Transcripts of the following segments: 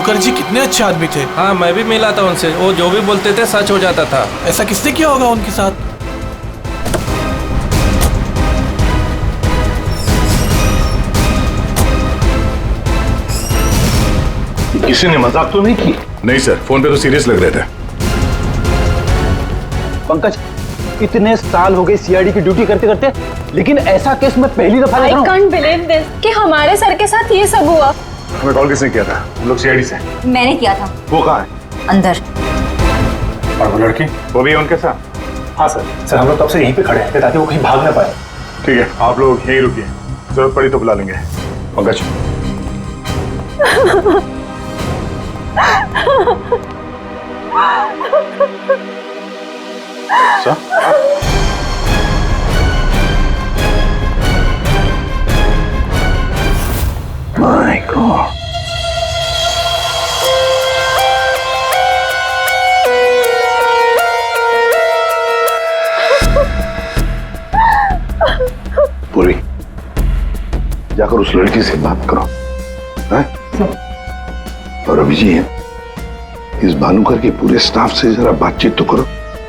भानुकर जी कितने अच्छे आदमी थे। हाँ, मैं भी मिला था उनसे, वो जो भी बोलते थे सच हो जाता था। ऐसा किसने किया होगा उनके साथ? किसी ने मजाक तो नहीं की? नहीं सर, फोन पे तो सीरियस लग रहे थे। पंकज, इतने साल हो गए सीआईडी की ड्यूटी करते करते, लेकिन ऐसा केस मैं पहली दफा देख रहा हूं। I can't believe this कि हमारे सर के साथ ये सब हुआ। हमें कॉल किसने किया था? हम लोग सीआईडी से। मैंने किया था। वो कहाँ है? अंदर। और वो लड़की? वो भी है उनके साथ? हाँ सर, हम लोग तब से यहीं पे खड़े हैं ताकि वो कहीं भाग ना पाए। ठीक है, आप लोग यहीं रुकिए, जरूरत पड़ी तो बुला लेंगे। पंकज। सर? My God. पूरी, जाकर उस लड़की से बात करो, हैं? और अभिजीत, इस भानुकर के पूरे स्टाफ से जरा बातचीत तो करो,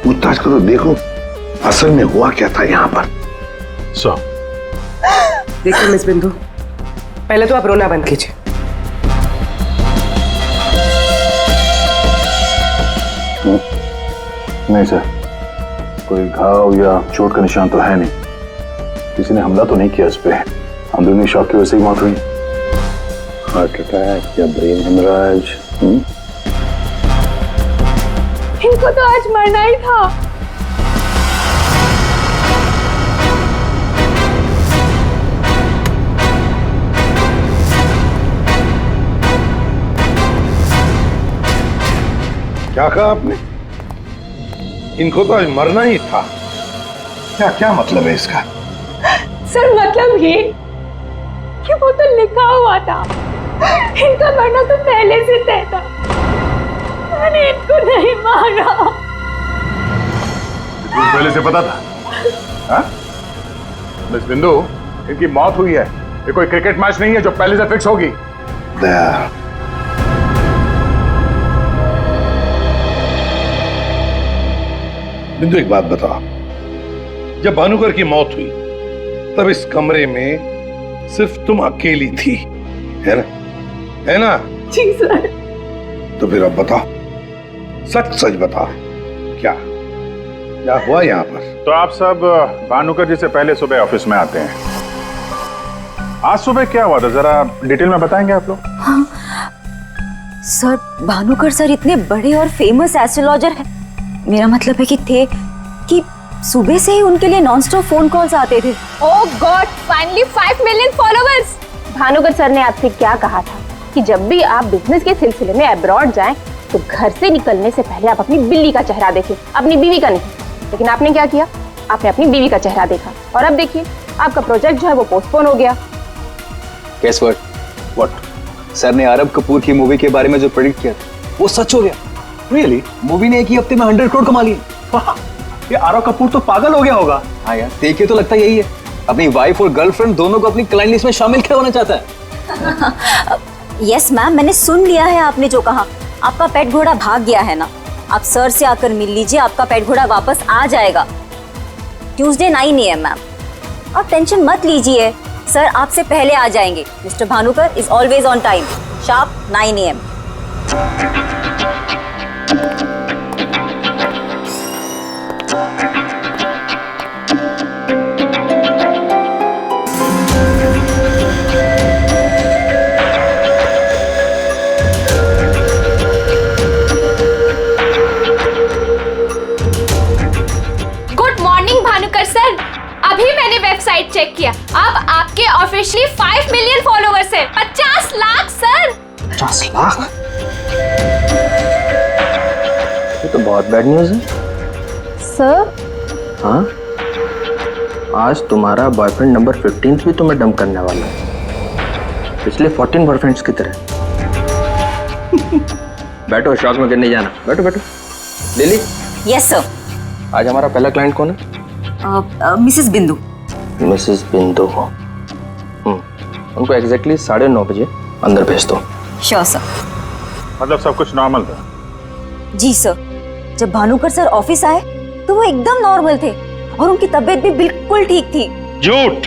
पूछताछ करो, देखो असल में हुआ क्या था यहाँ पर। सर, देखिए मिस बिंदु, पहले तो आप रोना बंद कीजिए। नहीं सर, कोई घाव या चोट का निशान तो है नहीं, किसी ने हमला तो नहीं किया इस पे, अंदरूनी शॉक की वजह से ही मौत हुई। हार्ट अटैक या ब्रेन हेमराज? इनको तो आज मरना ही था। क्या कहा आपने? इनको तो आज मरना ही था। क्या क्या मतलब है इसका? सर मतलब ये कि वो तो लिखा हुआ था, इनका मरना तो पहले से तय था, मैंने इनको नहीं मारा। पहले से पता था? हाँ? मिस बिंदु, इनकी मौत हुई है, ये कोई क्रिकेट मैच नहीं है जो पहले से फिक्स होगी। बिंदु, एक बात बताओ, जब भानुकर की मौत हुई तब इस कमरे में सिर्फ तुम अकेली थी, है ना? है ना? जी सर। तो फिर अब बताओ, सच सच बताओ, क्या क्या हुआ यहाँ पर? तो आप सब भानुकर जी से पहले सुबह ऑफिस में आते हैं, आज सुबह क्या हुआ था जरा डिटेल में बताएंगे आप लोग? हाँ सर, भानुकर सर इतने बड़े और फेमस एस्ट्रोलॉजर हैं, मेरा मतलब है कि थे कि सुबह से ही उनके लिए नॉनस्टॉप फोन कॉल्स आते थे। Oh god, finally 5 million followers. Bhanukar sir ने आपसे क्या कहा था कि जब भी आप बिजनेस के सिलसिले में अब्रॉड जाएं तो घर से निकलने से पहले आप अपनी बिल्ली का चेहरा देखें, अपनी बीवी का नहीं। लेकिन आपने क्या किया? आपने अपनी बीवी का चेहरा देखा और अब देखिए आपका प्रोजेक्ट जो है वो पोस्टपोन हो गया। Guess what? What? सर ने आरब कपूर की मूवी के बारे में जो प्रेडिक्ट किया था वो सच हो गया। रियली? मूवी ने एक ही हफ्ते में 100 करोड़ कमा लिए। ये आरव कपूर तो पागल हो गया होगा। हाँ यार, देखिए तो लगता यही है, अपनी वाइफ और गर्लफ्रेंड दोनों को अपनी क्लाइंट लिस्ट में शामिल करवाना चाहता है। यस मैम, मैंने सुन लिया है आपने जो कहा। आपका पेट घोड़ा भाग गया है ना, आप सर से आकर मिल लीजिए, आपका पेट घोड़ा वापस आ जाएगा ट्यूसडे 9 AM मैम। आप टेंशन मत लीजिए, सर आपसे पहले आ जाएंगे। Mister Bhanukar is always on time, sharp 9 AM। Website check किया, अब आपके ऑफिशियली 5 मिलियन फॉलोअर्स हैं। 50 लाख सर। 50 लाख? ये तो बहुत बैड न्यूज़ है सर। हाँ, आज तुम्हारा बॉयफ्रेंड नंबर 15 भी तुम्हें डंप करने वाला है, पिछले 14 बॉयफ्रेंड्स की तरह। बैठो, शॉक में गिरने जाना। बैठो बैठो। लिली। Yes sir. आज हमारा पहला क्लाइंट कौन है? मिसेस बिंदु। मिसेस बिंदु हो। उनको एग्जैक्टली 9:30 बजे अंदर भेज दो। Sure sir. मतलब सब कुछ नॉर्मल था? जी सर, जब भानुकर सर ऑफिस आए तो वो एकदम नॉर्मल थे और उनकी तबीयत भी बिल्कुल ठीक थी। झूठ!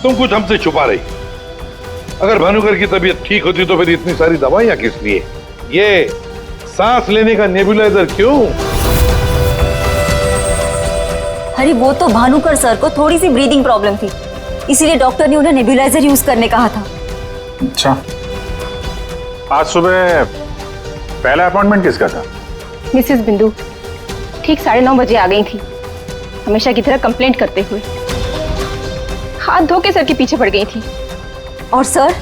तुम कुछ हमसे छुपा रही। अगर भानुकर की तबीयत ठीक होती तो फिर इतनी सारी दवाइयां किस लिए? ये सांस लेने का नेबुलाइजर क्यों? अरे वो तो भानुकर सर को थोड़ी सी ब्रीदिंग प्रॉब्लम थी, इसीलिए डॉक्टर ने उन्हें नेबुलाइजर यूज करने कहा था। अच्छा, आज सुबह पहला अपॉइंटमेंट किसका था? मिसेस बिंदु ठीक 9:30 बजे आ गई थी, हमेशा की तरह कंप्लेंट करते हुए। हाथ धो के सर के पीछे पड़ गई थी। और सर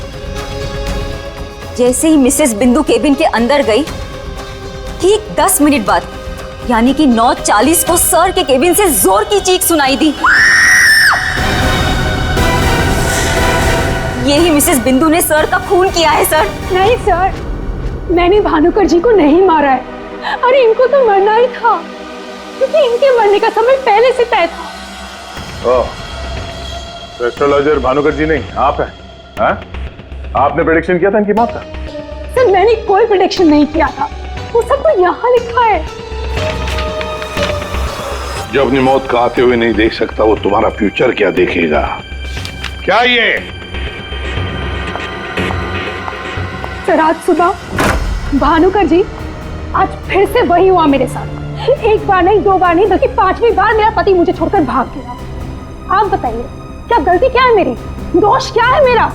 जैसे ही मिसेस बिंदु केबिन के अंदर गई, ठीक 10 मिनट बाद यानी कि 9:40 को सर के केबिन से जोर की चीख सुनाई दी। यही मिसेस बिंदु ने सर का खून किया है सर। नहीं सर, मैंने भानुकर जी को नहीं मारा है। अरे इनको तो मरना ही था, क्योंकि इनके मरने का समय पहले से तय था। ओह, एस्ट्रोलॉजर भानुकर जी नहीं, आप हैं? हाँ? आपने प्रेडिक्शन किया था इनकी मौत का? सर मैंने कोई प्रेडिक्शन नहीं किया था, वो सब तो यहाँ लिखा है। जो अपनी मौत का आते हुए नहीं देख सकता, वो तुम्हारा फ्यूचर क्या देखेगा? क्या ये? सर आज सुबह भानुकर जी, आज फिर से वही हुआ मेरे साथ। एक बार नहीं, 2 बार नहीं, बल्कि 5वीं बार मेरा पति मुझे छोड़कर भाग गया। आप बताइए क्या गलती क्या है मेरी, दोष क्या है मेरा?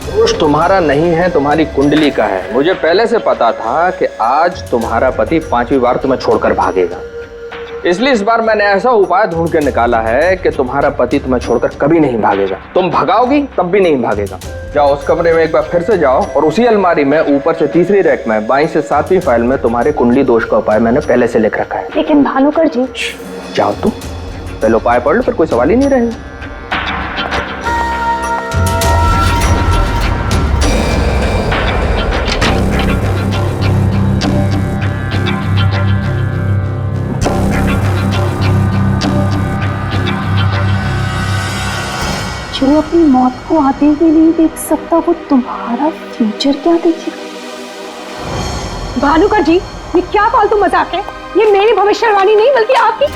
दोष तुम्हारा नहीं है, तुम्हारी कुंडली का है। मुझे पहले से पता था कि आज तुम्हारा पति 5वीं बार तुम्हें छोड़कर भागेगा, इसलिए इस बार मैंने ऐसा उपाय ढूंढ के निकाला है कि तुम्हारा पति तुम्हें छोड़कर कभी नहीं भागेगा। तुम भगाओगी तब भी नहीं भागेगा। जाओ उस कमरे में एक बार फिर से जाओ, और उसी अलमारी में ऊपर से 3री रैक में 22 से 7वीं फाइल में तुम्हारे कुंडली दोष का उपाय मैंने पहले से लिख रखा है। लेकिन भानुकर जी। जाओ तुम पहले उपाय पढ़ लो, फिर कोई सवाल ही नहीं रहेगा। जो अपनी मौत को आते हुए नहीं देख सकता, वो तुम्हारा फ्यूचर क्या देखेगा? भानुकर जी, ये क्या फालतू मजाक है? ये मेरी भविष्यवाणी नहीं बल्कि आपकी।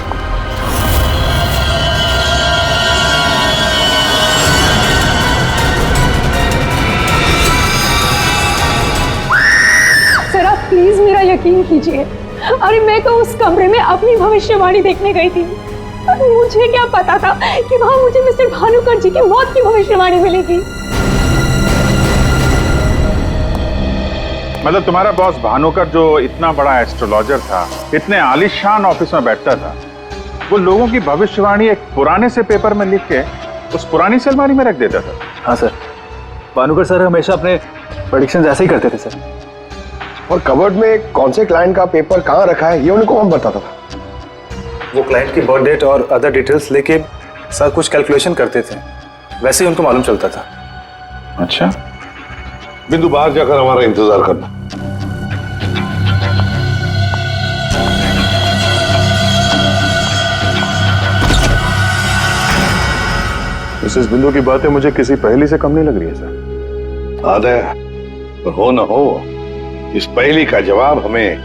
सर आप प्लीज मेरा यकीन कीजिए। अरे मैं तो उस कमरे में अपनी भविष्यवाणी देखने गई थी। मुझे क्या पता था कि वहां मुझे मिस्टर भानुकर जी की मौत की भविष्यवाणी मिलेगी। मतलब तुम्हारा बॉस भानुकर जो इतना बड़ा एस्ट्रोलॉजर था, इतने आलीशान ऑफिस में बैठता था, वो लोगों की भविष्यवाणी एक पुराने से पेपर में लिख के उस पुरानी से अलमारी में रख देता था? हाँ सर, भानुकर सर हमेशा अपने प्रेडिक्शंस ऐसे ही करते थे सर। और कबर्ड में कौन से क्लाइंट का पेपर कहाँ रखा है ये उनको कौन बताता था? वो क्लाइंट की बर्थ डेट और अदर डिटेल्स लेके सर कुछ कैलकुलेशन करते थे, वैसे ही उनको मालूम चलता था। अच्छा, बिंदु बाहर जाकर हमारा इंतजार करना। मिसेस बिंदु की बातें मुझे किसी पहेली से कम नहीं लग रही है सर। आदय, पर हो न हो, इस पहेली का जवाब हमें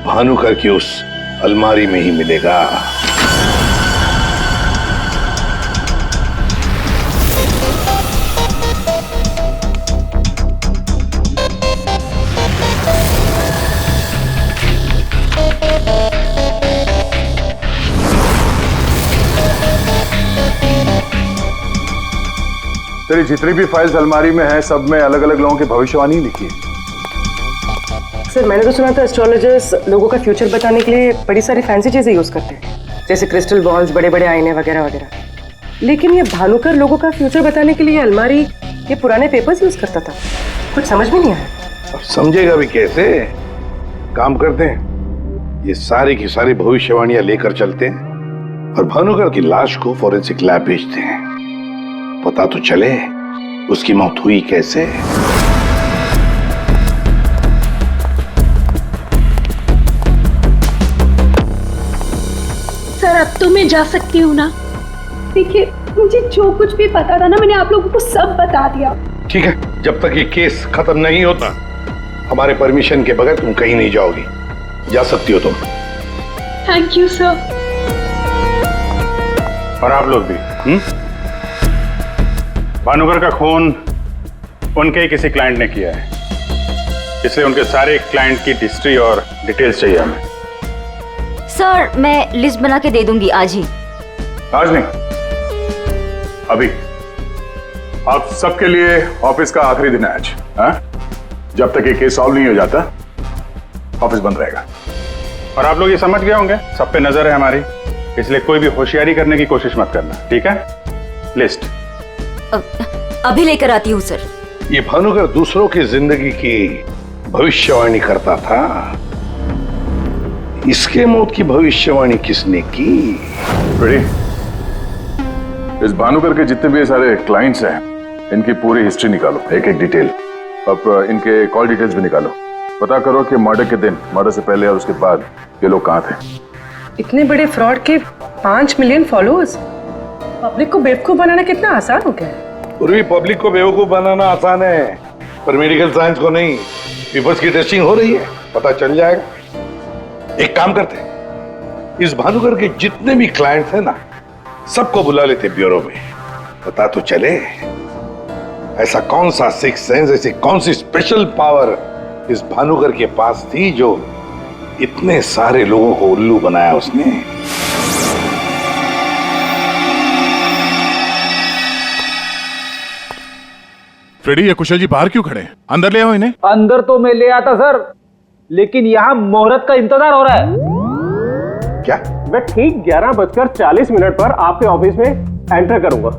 भानुकर की उस अलमारी में ही मिलेगा। तेरी जितनी भी फाइल्स अलमारी में है, सब में अलग अलग लोगों की भविष्यवाणी लिखी है। सर मैंने तो सुना था एस्ट्रोलॉजर्स लोगों का फ्यूचर बताने के लिए बड़ी सारी फैंसी चीजें यूज करते हैं, जैसे क्रिस्टल बॉल्स, बड़े बड़े आईने वगैरह वगैरह। लेकिन ये भानुकर लोगों का फ्यूचर बताने के लिए अलमारी, ये पुराने पेपर्स यूज करता था। कुछ समझ में नहीं आया। अब समझेगा भी कैसे? काम करते हैं, ये सारी की सारी भविष्यवाणियां लेकर चलते हैं और भानुकर की लाश को फॉरेंसिक लैब भेजते हैं। पता तो चले उसकी मौत हुई कैसे। सर अब तो मैं जा सकती हूँ ना? देखिए मुझे जो कुछ भी पता था ना, मैंने आप लोगों को सब बता दिया। ठीक है, जब तक ये केस खत्म नहीं होता हमारे परमिशन के बगैर तुम कहीं नहीं जाओगी। जा सकती हो तुम। Thank you sir. और आप लोग भी। भानुकर का खून उनके ही किसी क्लाइंट ने किया है, इसलिए उनके सारे क्लाइंट की हिस्ट्री और डिटेल्स चाहिए हमें। सर मैं लिस्ट बना के दे दूंगी आज ही। आज नहीं, अभी। आप सबके लिए ऑफिस का आखिरी दिन है आज। हाँ? जब तक ये केस सॉल्व नहीं हो जाता ऑफिस बंद रहेगा। और आप लोग ये समझ गए होंगे, सब पे नजर है हमारी, इसलिए कोई भी होशियारी करने की कोशिश मत करना, ठीक है? लिस्ट अभी लेकर आती हूँ सर। ये भानुकर दूसरों की जिंदगी की भविष्यवाणी करता था, इसके मौत की भविष्यवाणी किसने की? इस भानुकर के जितने भी सारे क्लाइंट्स हैं, इनकी पूरी हिस्ट्री निकालो, एक एक डिटेल। अब इनके कॉल डिटेल्स भी निकालो। पता करो कि मर्डर के दिन, मर्डर से पहले और उसके बाद ये लोग कहाँ थे। इतने बड़े फ्रॉड के 5 मिलियन फॉलोअर्स। पब्लिक को बेवकूफ बनाना कितना आसान हो गया है। पूरी पब्लिक को बेवकूफ बनाना आसान है, पर मेडिकल साइंस को नहीं। पीपल्स की टेस्टिंग हो रही है, पता चल जाएगा। एक काम करते हैं, इस भानुकर के जितने भी क्लाइंट्स हैं ना, सबको बुला लेते ब्यूरो में। पता तो चले ऐसा कौन सा सिक्स सेंस, ऐसी कौन सी स्पेशल पावर इस भानुकर के पास थी जो इतने सारे लोगों को उल्लू बनाया उसने। फ्रेडी, ये कुशल जी बाहर क्यों खड़े हैं? अंदर ले आओ इन्हें। अंदर तो मैं ले आता सर, लेकिन यहाँ मुहूर्त का इंतजार हो रहा है। क्या? मैं ठीक 11:40 पर आपके ऑफिस में एंटर करूंगा,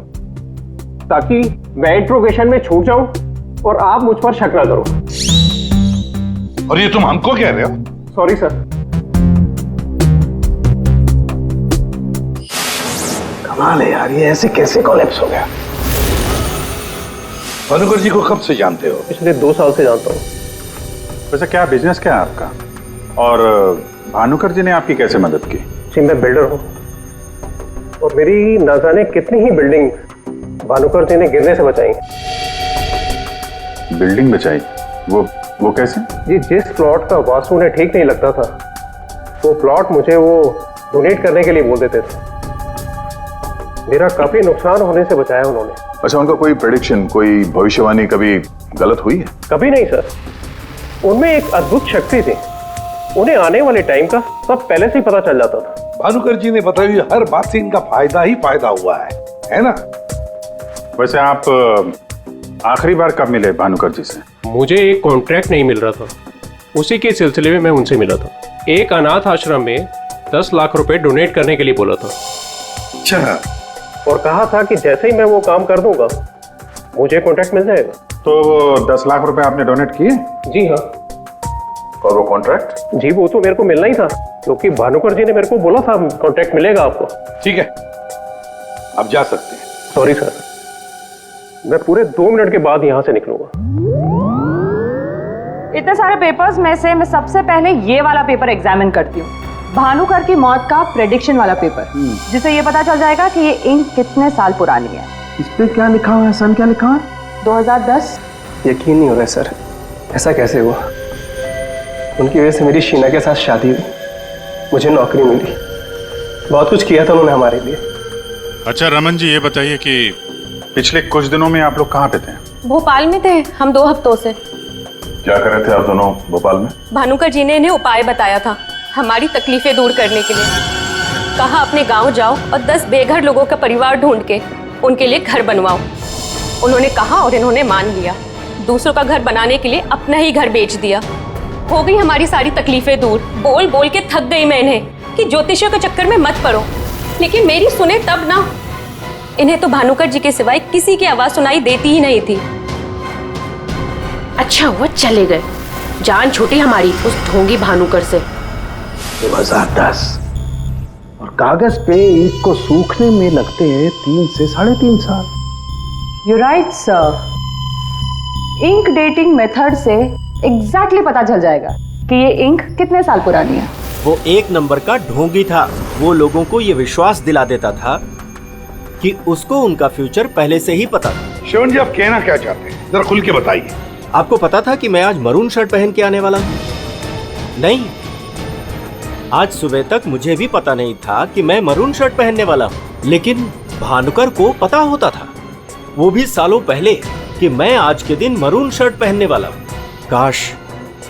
ताकि मैं इंट्रोगेशन में छूट जाऊं और आप मुझ पर शक ना करो। और ये तुम हमको कह रहे हो? Sorry sir. कमाल है यार, ये ऐसे कैसे कोलैप्स हो गया? भानुकर जी को कब से जानते हो? पिछले 2 साल से जानता हूँ। वैसे क्या बिजनेस क्या है आपका? और भानुकर जी ने आपकी कैसे मदद की? जी मैं बिल्डर हूँ, और मेरी ना जाने कितनी ही बिल्डिंग भानुकर जी ने गिरने से बचाई। बिल्डिंग बचाई? वो कैसे? जी जिस प्लॉट का वास्तु उन्हें ठीक नहीं लगता था, वो प्लॉट मुझे वो डोनेट करने के लिए बोल देते थे। मेरा काफी नुकसान होने से बचाया उन्होंने। अच्छा, उनका कोई प्रेडिक्शन, कोई भविष्यवाणी कभी गलत हुई है? कभी नहीं सर। उनमें एक अद्भुत शक्ति थी, उन्हें आने वाले टाइम का सब पहले से ही पता चल जाता था। भानुकर जी ने बताई हुई हर बात से इनका फायदा ही फायदा हुआ है ना? वैसे आप आखिरी बार कब मिले भानुकर जी से? मुझे एक कॉन्ट्रैक्ट नहीं मिल रहा था, उसी के सिलसिले में मैं उनसे मिला था। एक अनाथ आश्रम में 10 लाख रुपए डोनेट करने के लिए बोला था। अच्छा। और कहा था कि जैसे ही मैं वो काम कर दूंगा मुझे कॉन्ट्रैक्ट मिल जाएगा। तो 10 लाख रुपए आपने डोनेट किए? जी हाँ। और वो कॉन्ट्रैक्ट? जी वो तो मेरे को मिलना ही था, क्योंकि भानुकर जी ने मेरे को बोला था कॉन्ट्रैक्ट मिलेगा आपको। ठीक है, आप जा सकते हैं। सॉरी सर, मैं पूरे 2 मिनट के बाद यहाँ से निकलूंगा। इतने सारे पेपर्स में से मैं सबसे पहले ये वाला पेपर एग्जामिन करती हूँ, भानुकर की मौत का प्रेडिक्शन वाला पेपर, जिससे ये पता चल जाएगा कि ये इंक कितने साल पुरानी है। इस पे क्या लिखा हुआ है? सन क्या लिखा है? 2010। यकीन नहीं हो रहा है सर, ऐसा कैसे हुआ? उनकी वजह से मेरी शीना के साथ शादी हुई, मुझे नौकरी मिली, बहुत कुछ किया था उन्होंने हमारे लिए। अच्छा रमन जी, ये बताइए कि पिछले कुछ दिनों में आप लोग कहाँ पे थे? भोपाल में थे हम 2 हफ्तों से। क्या कर रहे थे आप दोनों भोपाल में? भानुकर जी ने इन्हें उपाय बताया था हमारी तकलीफें दूर करने के लिए। कहा अपने गांव जाओ और 10 बेघर लोगों का परिवार ढूंढ के उनके लिए घर बनवाओ। उन्होंने कहा और इन्होंने मान लिया। दूसरों का घर बनाने के लिए अपना ही घर बेच दिया। हो गई हमारी सारी तकलीफें दूर। बोल बोल के थक गई मैं इन्हें कि ज्योतिषियों के चक्कर में मत पड़ो, लेकिन मेरी सुने तब ना। इन्हें तो भानुकर जी के सिवाय किसी की आवाज सुनाई देती ही नहीं थी। अच्छा हुआ चले गए, जान छूटी हमारी उस ढोंगी भानुकर से। 2010 और कागज पे ईंट को सूखने में लगते हैं 3 से 3.5 साल। You right sir. Ink dating method से एग्जैक्टली पता चल जाएगा कि ये इंक कितने साल पुरानी है। वो एक नंबर का ढोंगी था। वो लोगों को ये विश्वास दिला देता था कि उसको उनका फ्यूचर पहले से ही पता था। शिवन जी, आप कहना क्या चाहते हैं? जरा खुल के बताइए। आपको पता था कि मैं आज मरून शर्ट पहन के आने वाला हूँ? नहीं, आज सुबह तक मुझे भी पता नहीं था कि मैं मरून शर्ट पहनने वाला हूँ, लेकिन भानुकर को पता होता था, वो भी सालों पहले, कि मैं आज के दिन मरून शर्ट पहनने वाला हूँ। काश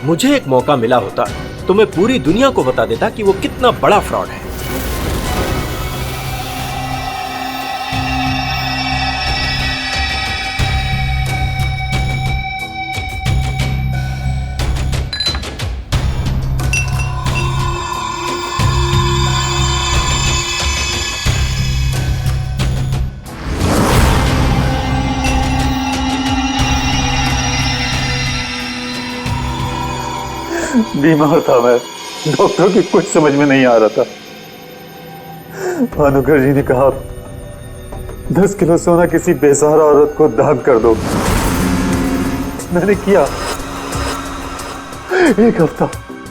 मुझे एक मौका मिला होता तो मैं पूरी दुनिया को बता देता कि वो कितना बड़ा फ्रॉड है। बीमार था मैं, डॉक्टर की कुछ समझ में नहीं आ रहा था। भानुकर जी ने कहा 10 किलो सोना किसी बेसहारा औरत को दान कर दो। मैंने किया।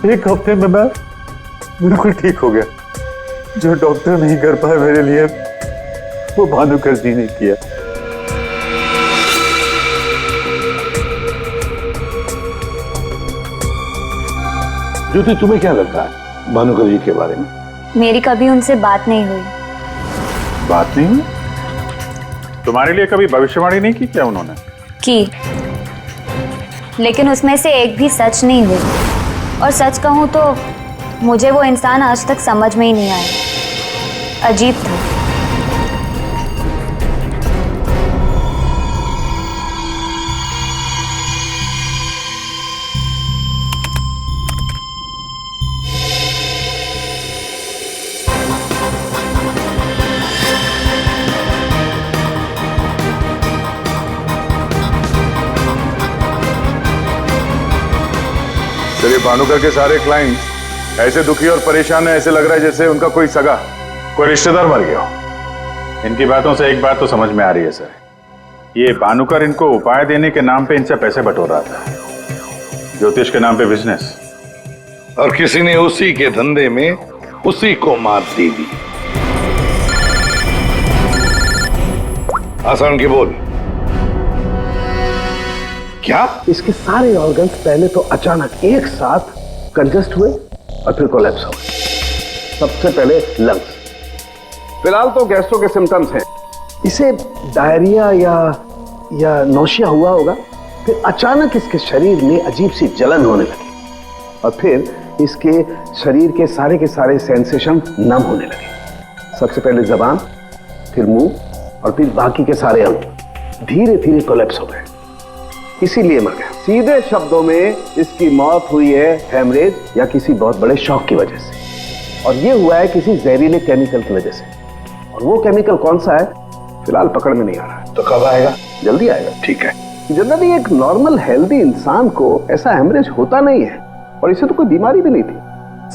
एक हफ्ते में मैं बिल्कुल ठीक हो गया। जो डॉक्टर नहीं कर पाए मेरे लिए, वो भानुकर जी ने किया। ज्योति, तुम्हें क्या लगता है भानुकर जी के बारे में? मेरी कभी उनसे बात नहीं हुई। बात नहीं हुई? तुम्हारे लिए कभी भविष्यवाणी नहीं की क्या उन्होंने? की, लेकिन उसमें से एक भी सच नहीं हुई। और सच कहूं तो मुझे वो इंसान आज तक समझ में ही नहीं आया। अजीब था। चलिए, भानुकर के सारे क्लाइंट ऐसे दुखी और परेशान है, ऐसे लग रहा है जैसे उनका कोई सगा, कोई रिश्तेदार मर गया हो। इनकी बातों से एक बात तो समझ में आ रही है सर, ये भानुकर इनको उपाय देने के नाम पे इनसे पैसे बटोर रहा था, ज्योतिष के नाम पे बिजनेस, और किसी ने उसी के धंधे में उसी को मात दे दी। आसान की बोल। क्या? इसके सारे ऑर्गन्स पहले तो अचानक एक साथ कंजस्ट हुए और फिर कोलैप्स हो गए। सबसे पहले लंग्स। फिलहाल तो गैस्ट्रो के सिम्टम्स हैं। इसे डायरिया या नौशिया हुआ होगा। फिर अचानक इसके शरीर में अजीब सी जलन होने लगी और फिर इसके शरीर के सारे सेंसेशन नम होने लगे। सबसे पहले जबान, फिर मुंह और फिर बाकी के सारे अंग धीरे धीरे कोलैप्स हो गए। इसीलिए मर गया। सीधे शब्दों में इसकी मौत हुई है हेमरेज या किसी बहुत बड़े शॉक की वजह से, और ये हुआ है किसी जहरीले केमिकल की वजह से। और वो केमिकल कौन सा है फिलहाल पकड़ में नहीं आ रहा है। तो कब आएगा? जल्दी आएगा। ठीक है। जनरली एक नॉर्मल हेल्दी इंसान को ऐसा हेमरेज होता नहीं है, और इसे तो कोई बीमारी भी नहीं थी,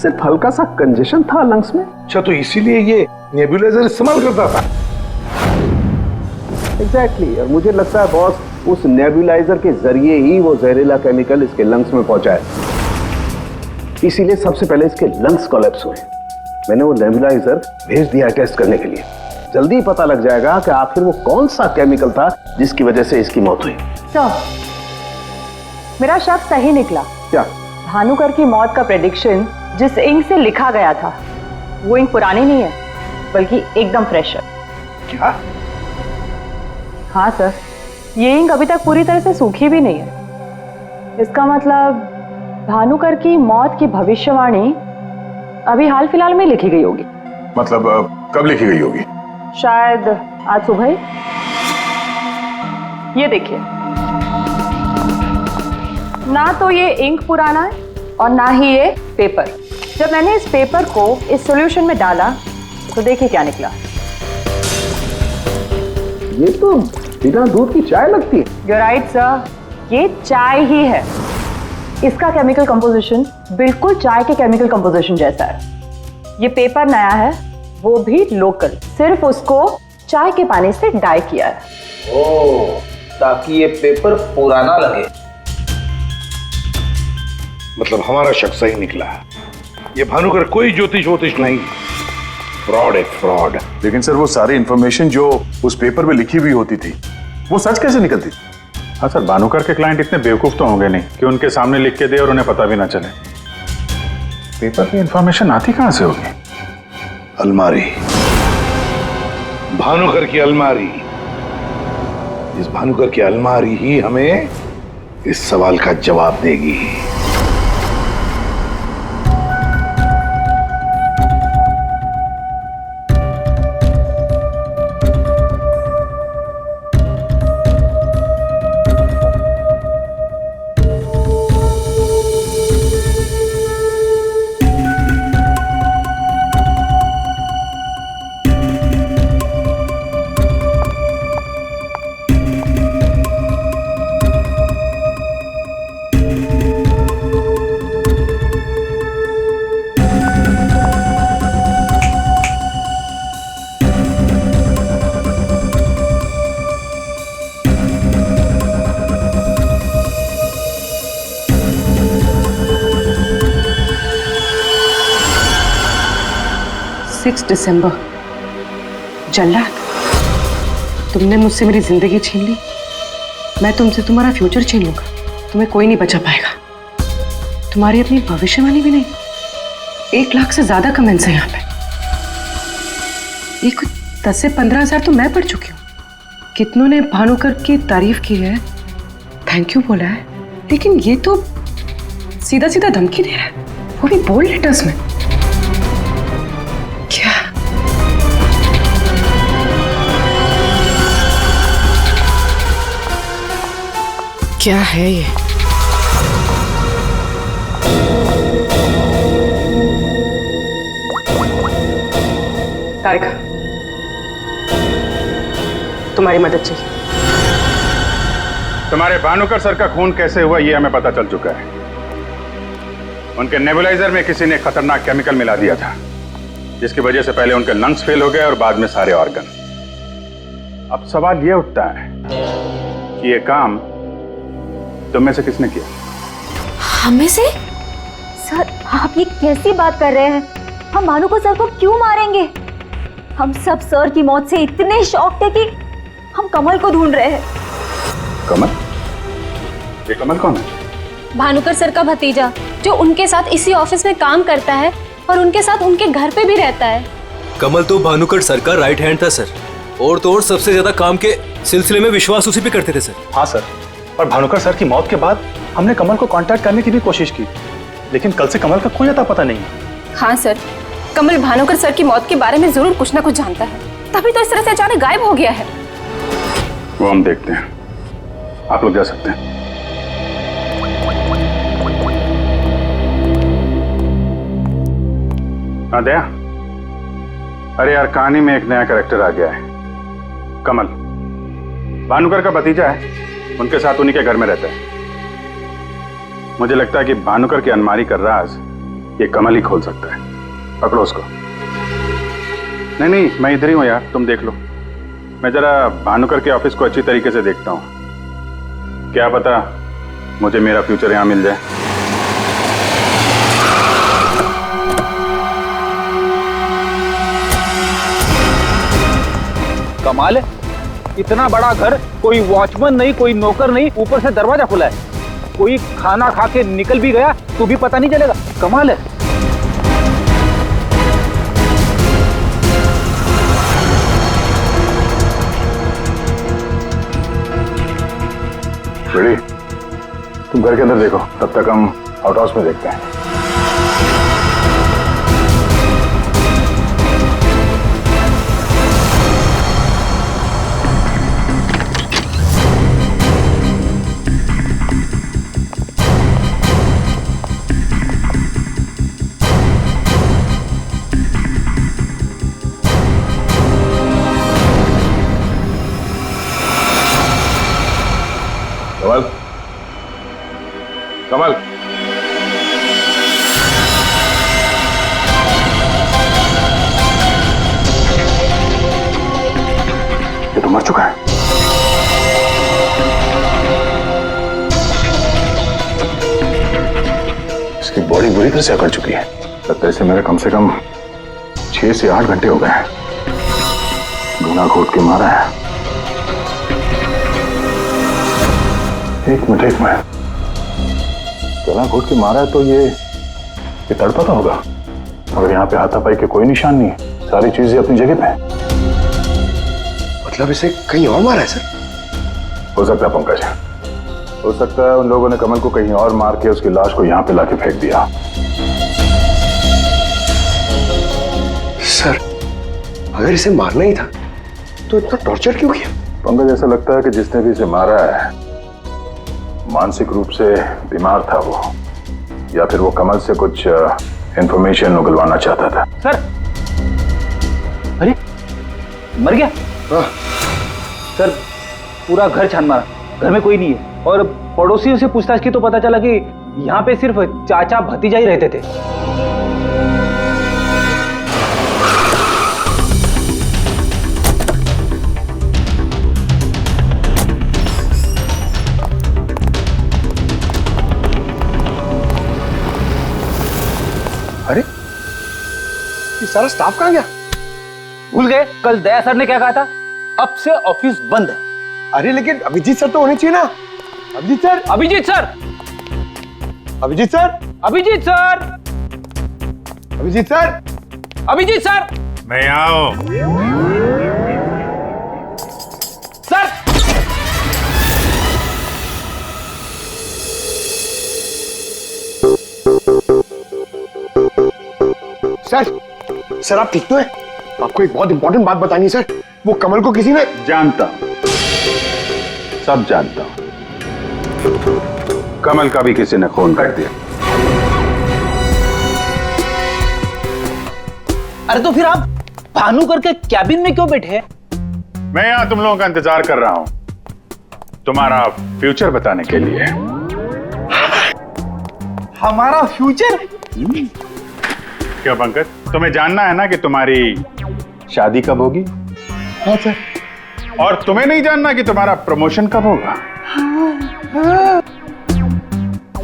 सिर्फ हल्का सा कंजेशन था लंग्स में। अच्छा, तो इसीलिए ये नेबुलाइजर इस्तेमाल करता था? एग्जैक्टली। और मुझे लगता है बॉस, उस नेबुलाइजर के जरिए ही वो जहरीला केमिकल इसके लंग्स में पहुंचा है। इसीलिए सबसे पहले इसके लंग्स कोलैप्स हुए। मैंने वो नेबुलाइजर भेज दिया टेस्ट करने के लिए। जल्दी पता लग जाएगा कि आखिर वो कौन सा केमिकल था जिसकी वजह से इसकी मौत हुई। सर, मेरा शक सही निकला। क्या? भानुकर की मौत का प्रेडिक्शन जिस इंक से लिखा गया था, वो इंक पुरानी नहीं है, बल्कि एकदम फ्रेश है। क्या? हाँ सर, ये इंक अभी तक पूरी तरह से सूखी भी नहीं है। इसका मतलब भानुकर की मौत की भविष्यवाणी अभी हाल फिलहाल में लिखी गई होगी। मतलब कब लिखी गई होगी? शायद आज सुबह ही। ये देखिए, ना तो ये इंक पुराना है और ना ही ये पेपर। जब मैंने इस पेपर को इस सॉल्यूशन में डाला तो देखिए क्या निकला। ये तो बिना दूध की चाय लगती है। You're right, sir. ये चाय ही है। इसका केमिकल कंपोजिशन बिल्कुल चाय के केमिकल कंपोजिशन जैसा है। ये पेपर नया है, वो भी लोकल, सिर्फ उसको चाय के पानी से डाई किया है। ओह, ताकि ये पेपर पुराना लगे। मतलब हमारा शक सही निकला है। ये भानुकर कोई ज्योतिष नहीं, फ्रॉड है, फ्रॉड। लेकिन सर, वो सारी इंफॉर्मेशन जो उस पेपर में लिखी हुई होती थी, वो सच कैसे निकलती? हाँ सर, भानुकर के क्लाइंट इतने बेवकूफ तो होंगे नहीं कि उनके सामने लिख के दे और उन्हें पता भी ना चले। पेपर पे इंफॉर्मेशन आती कहां से होगी? अलमारी, भानुकर की अलमारी। इस भानुकर की अलमारी ही हमें इस सवाल का जवाब देगी। दिसंबर। जल्लाद, तुमने मुझसे मेरी जिंदगी छीन ली, मैं तुमसे तुम्हारा फ्यूचर छीन लूंगा। तुम्हें कोई नहीं बचा पाएगा। तुम्हारी अपनी भविष्यवाणी भी नहीं। 1 लाख से ज्यादा कमेंट्स हैं यहाँ पे। ये कुछ 10 से 15 हजार तो मैं पढ़ चुकी हूँ। कितनों ने भानुकर की तारीफ की है, थैंक यू बोला है, लेकिन ये तो सीधा सीधा धमकी दे रहा है, वो भी बोल्ड लेटर्स में। क्या है ये? तारिका, तुम्हारी मदद चाहिए। तुम्हारे भानुकर सर का खून कैसे हुआ ये हमें पता चल चुका है। उनके नेबुलाइजर में किसी ने खतरनाक केमिकल मिला दिया था, जिसकी वजह से पहले उनके लंग्स फेल हो गए और बाद में सारे ऑर्गन। अब सवाल ये उठता है कि ये काम तुम में से किसने किया? हमें से? सर, आप ये कैसी बात कर रहे हैं? हम भानुकर सर को क्यों मारेंगे? हम सब सर की मौत से इतने शॉक थे कि हम कमल को ढूंढ रहे हैं। कमल? ये कमल कौन है? भानुकर सर का भतीजा, जो उनके साथ इसी ऑफिस में काम करता है और उनके साथ उनके घर पे भी रहता है। कमल तो भानुकर सर का राइट हैंड था सर, और तो और सबसे ज्यादा काम के सिलसिले में विश्वास उसी पे करते थे सर। हाँ सर, और भानुकर सर की मौत के बाद हमने कमल को कांटेक्ट करने की भी कोशिश की, लेकिन कल से कमल का कोई अता पता नहीं है। हाँ सर, कमल भानुकर सर की मौत के बारे में जरूर कुछ ना कुछ जानता है, तभी तो इस तरह से अचानक गायब हो गया है। वो हम देखते हैं, आप लोग जा सकते हैं। हाँ दया, अरे यार, कहानी में एक नया कैरेक्टर आ गया है, कमल। भानुकर का भतीजा है, उनके साथ उन्हीं के घर में रहता है। मुझे लगता है कि भानुकर की अलमारी का राज ये कमल ही खोल सकता है। पकड़ो उसको। नहीं नहीं, मैं इधर ही हूं यार, तुम देख लो। मैं जरा भानुकर के ऑफिस को अच्छी तरीके से देखता हूं, क्या पता मुझे मेरा फ्यूचर यहां मिल जाए। कमाल है, इतना बड़ा घर, कोई वॉचमैन नहीं, कोई नौकर नहीं, ऊपर से दरवाजा खुला है। कोई खाना खा के निकल भी गया तो भी पता नहीं चलेगा। कमाल है। बेड़ी, तुम घर के अंदर देखो, तब तक हम आउट हाउस में देखते हैं। कमल, कमल, ये तो मर चुका है। इसकी बॉडी बुरी तरह से अकड़ चुकी है। लगता है इसे मेरे कम से कम 6 से 8 घंटे हो गए हैं। गुना घोट के मारा है। एक मिनट गला घोट के मारा है तो ये तड़पा तो होगा, मगर यहाँ पे हाथापाई के कोई निशान नहीं है, सारी चीजें अपनी जगह पे हैं। मतलब इसे कहीं और मारा है सर? हो सकता है पंकज, हो सकता है उन लोगों ने कमल को कहीं और मार के उसकी लाश को यहाँ पे लाके फेंक दिया। सर अगर इसे मारना ही था तो इतना टॉर्चर क्यों किया? पंकज, ऐसा लगता है कि जिसने भी इसे मारा है मानसिक रूप से बीमार था वो, या फिर वो कमल से कुछ इंफॉर्मेशन उगलवाना चाहता था। सर, अरे मर गया? सर पूरा घर छान मारा, घर में कोई नहीं है, और पड़ोसियों से पूछताछ की तो पता चला कि यहाँ पे सिर्फ चाचा भतीजा ही रहते थे। अरे ये सारा स्टाफ कहाँ गया? भूल गए कल दया सर ने क्या कहा था, अब से ऑफिस बंद है। अरे लेकिन अभिजीत सर तो होने चाहिए ना। Abhijeet sir, Abhijeet sir, Abhijeet sir, Abhijeet sir, Abhijeet sir, Abhijeet sir, मैं आओ। सर सर, सर आप ठीक तो है? आपको एक बहुत इंपॉर्टेंट बात बतानी है सर। वो कमल को किसी ने... जानता हूं, सब जानता हूं। कमल का भी किसी ने खून कर दिया। अरे तो फिर आप भानुकर के कैबिन में क्यों बैठे हैं? मैं यहां तुम लोगों का इंतजार कर रहा हूं, तुम्हारा फ्यूचर बताने के लिए। हमारा फ्यूचर? क्या पंकज, तुम्हें जानना है ना कि तुम्हारी शादी कब होगी? हाँ सर। और तुम्हें नहीं जानना कि तुम्हारा प्रमोशन कब होगा?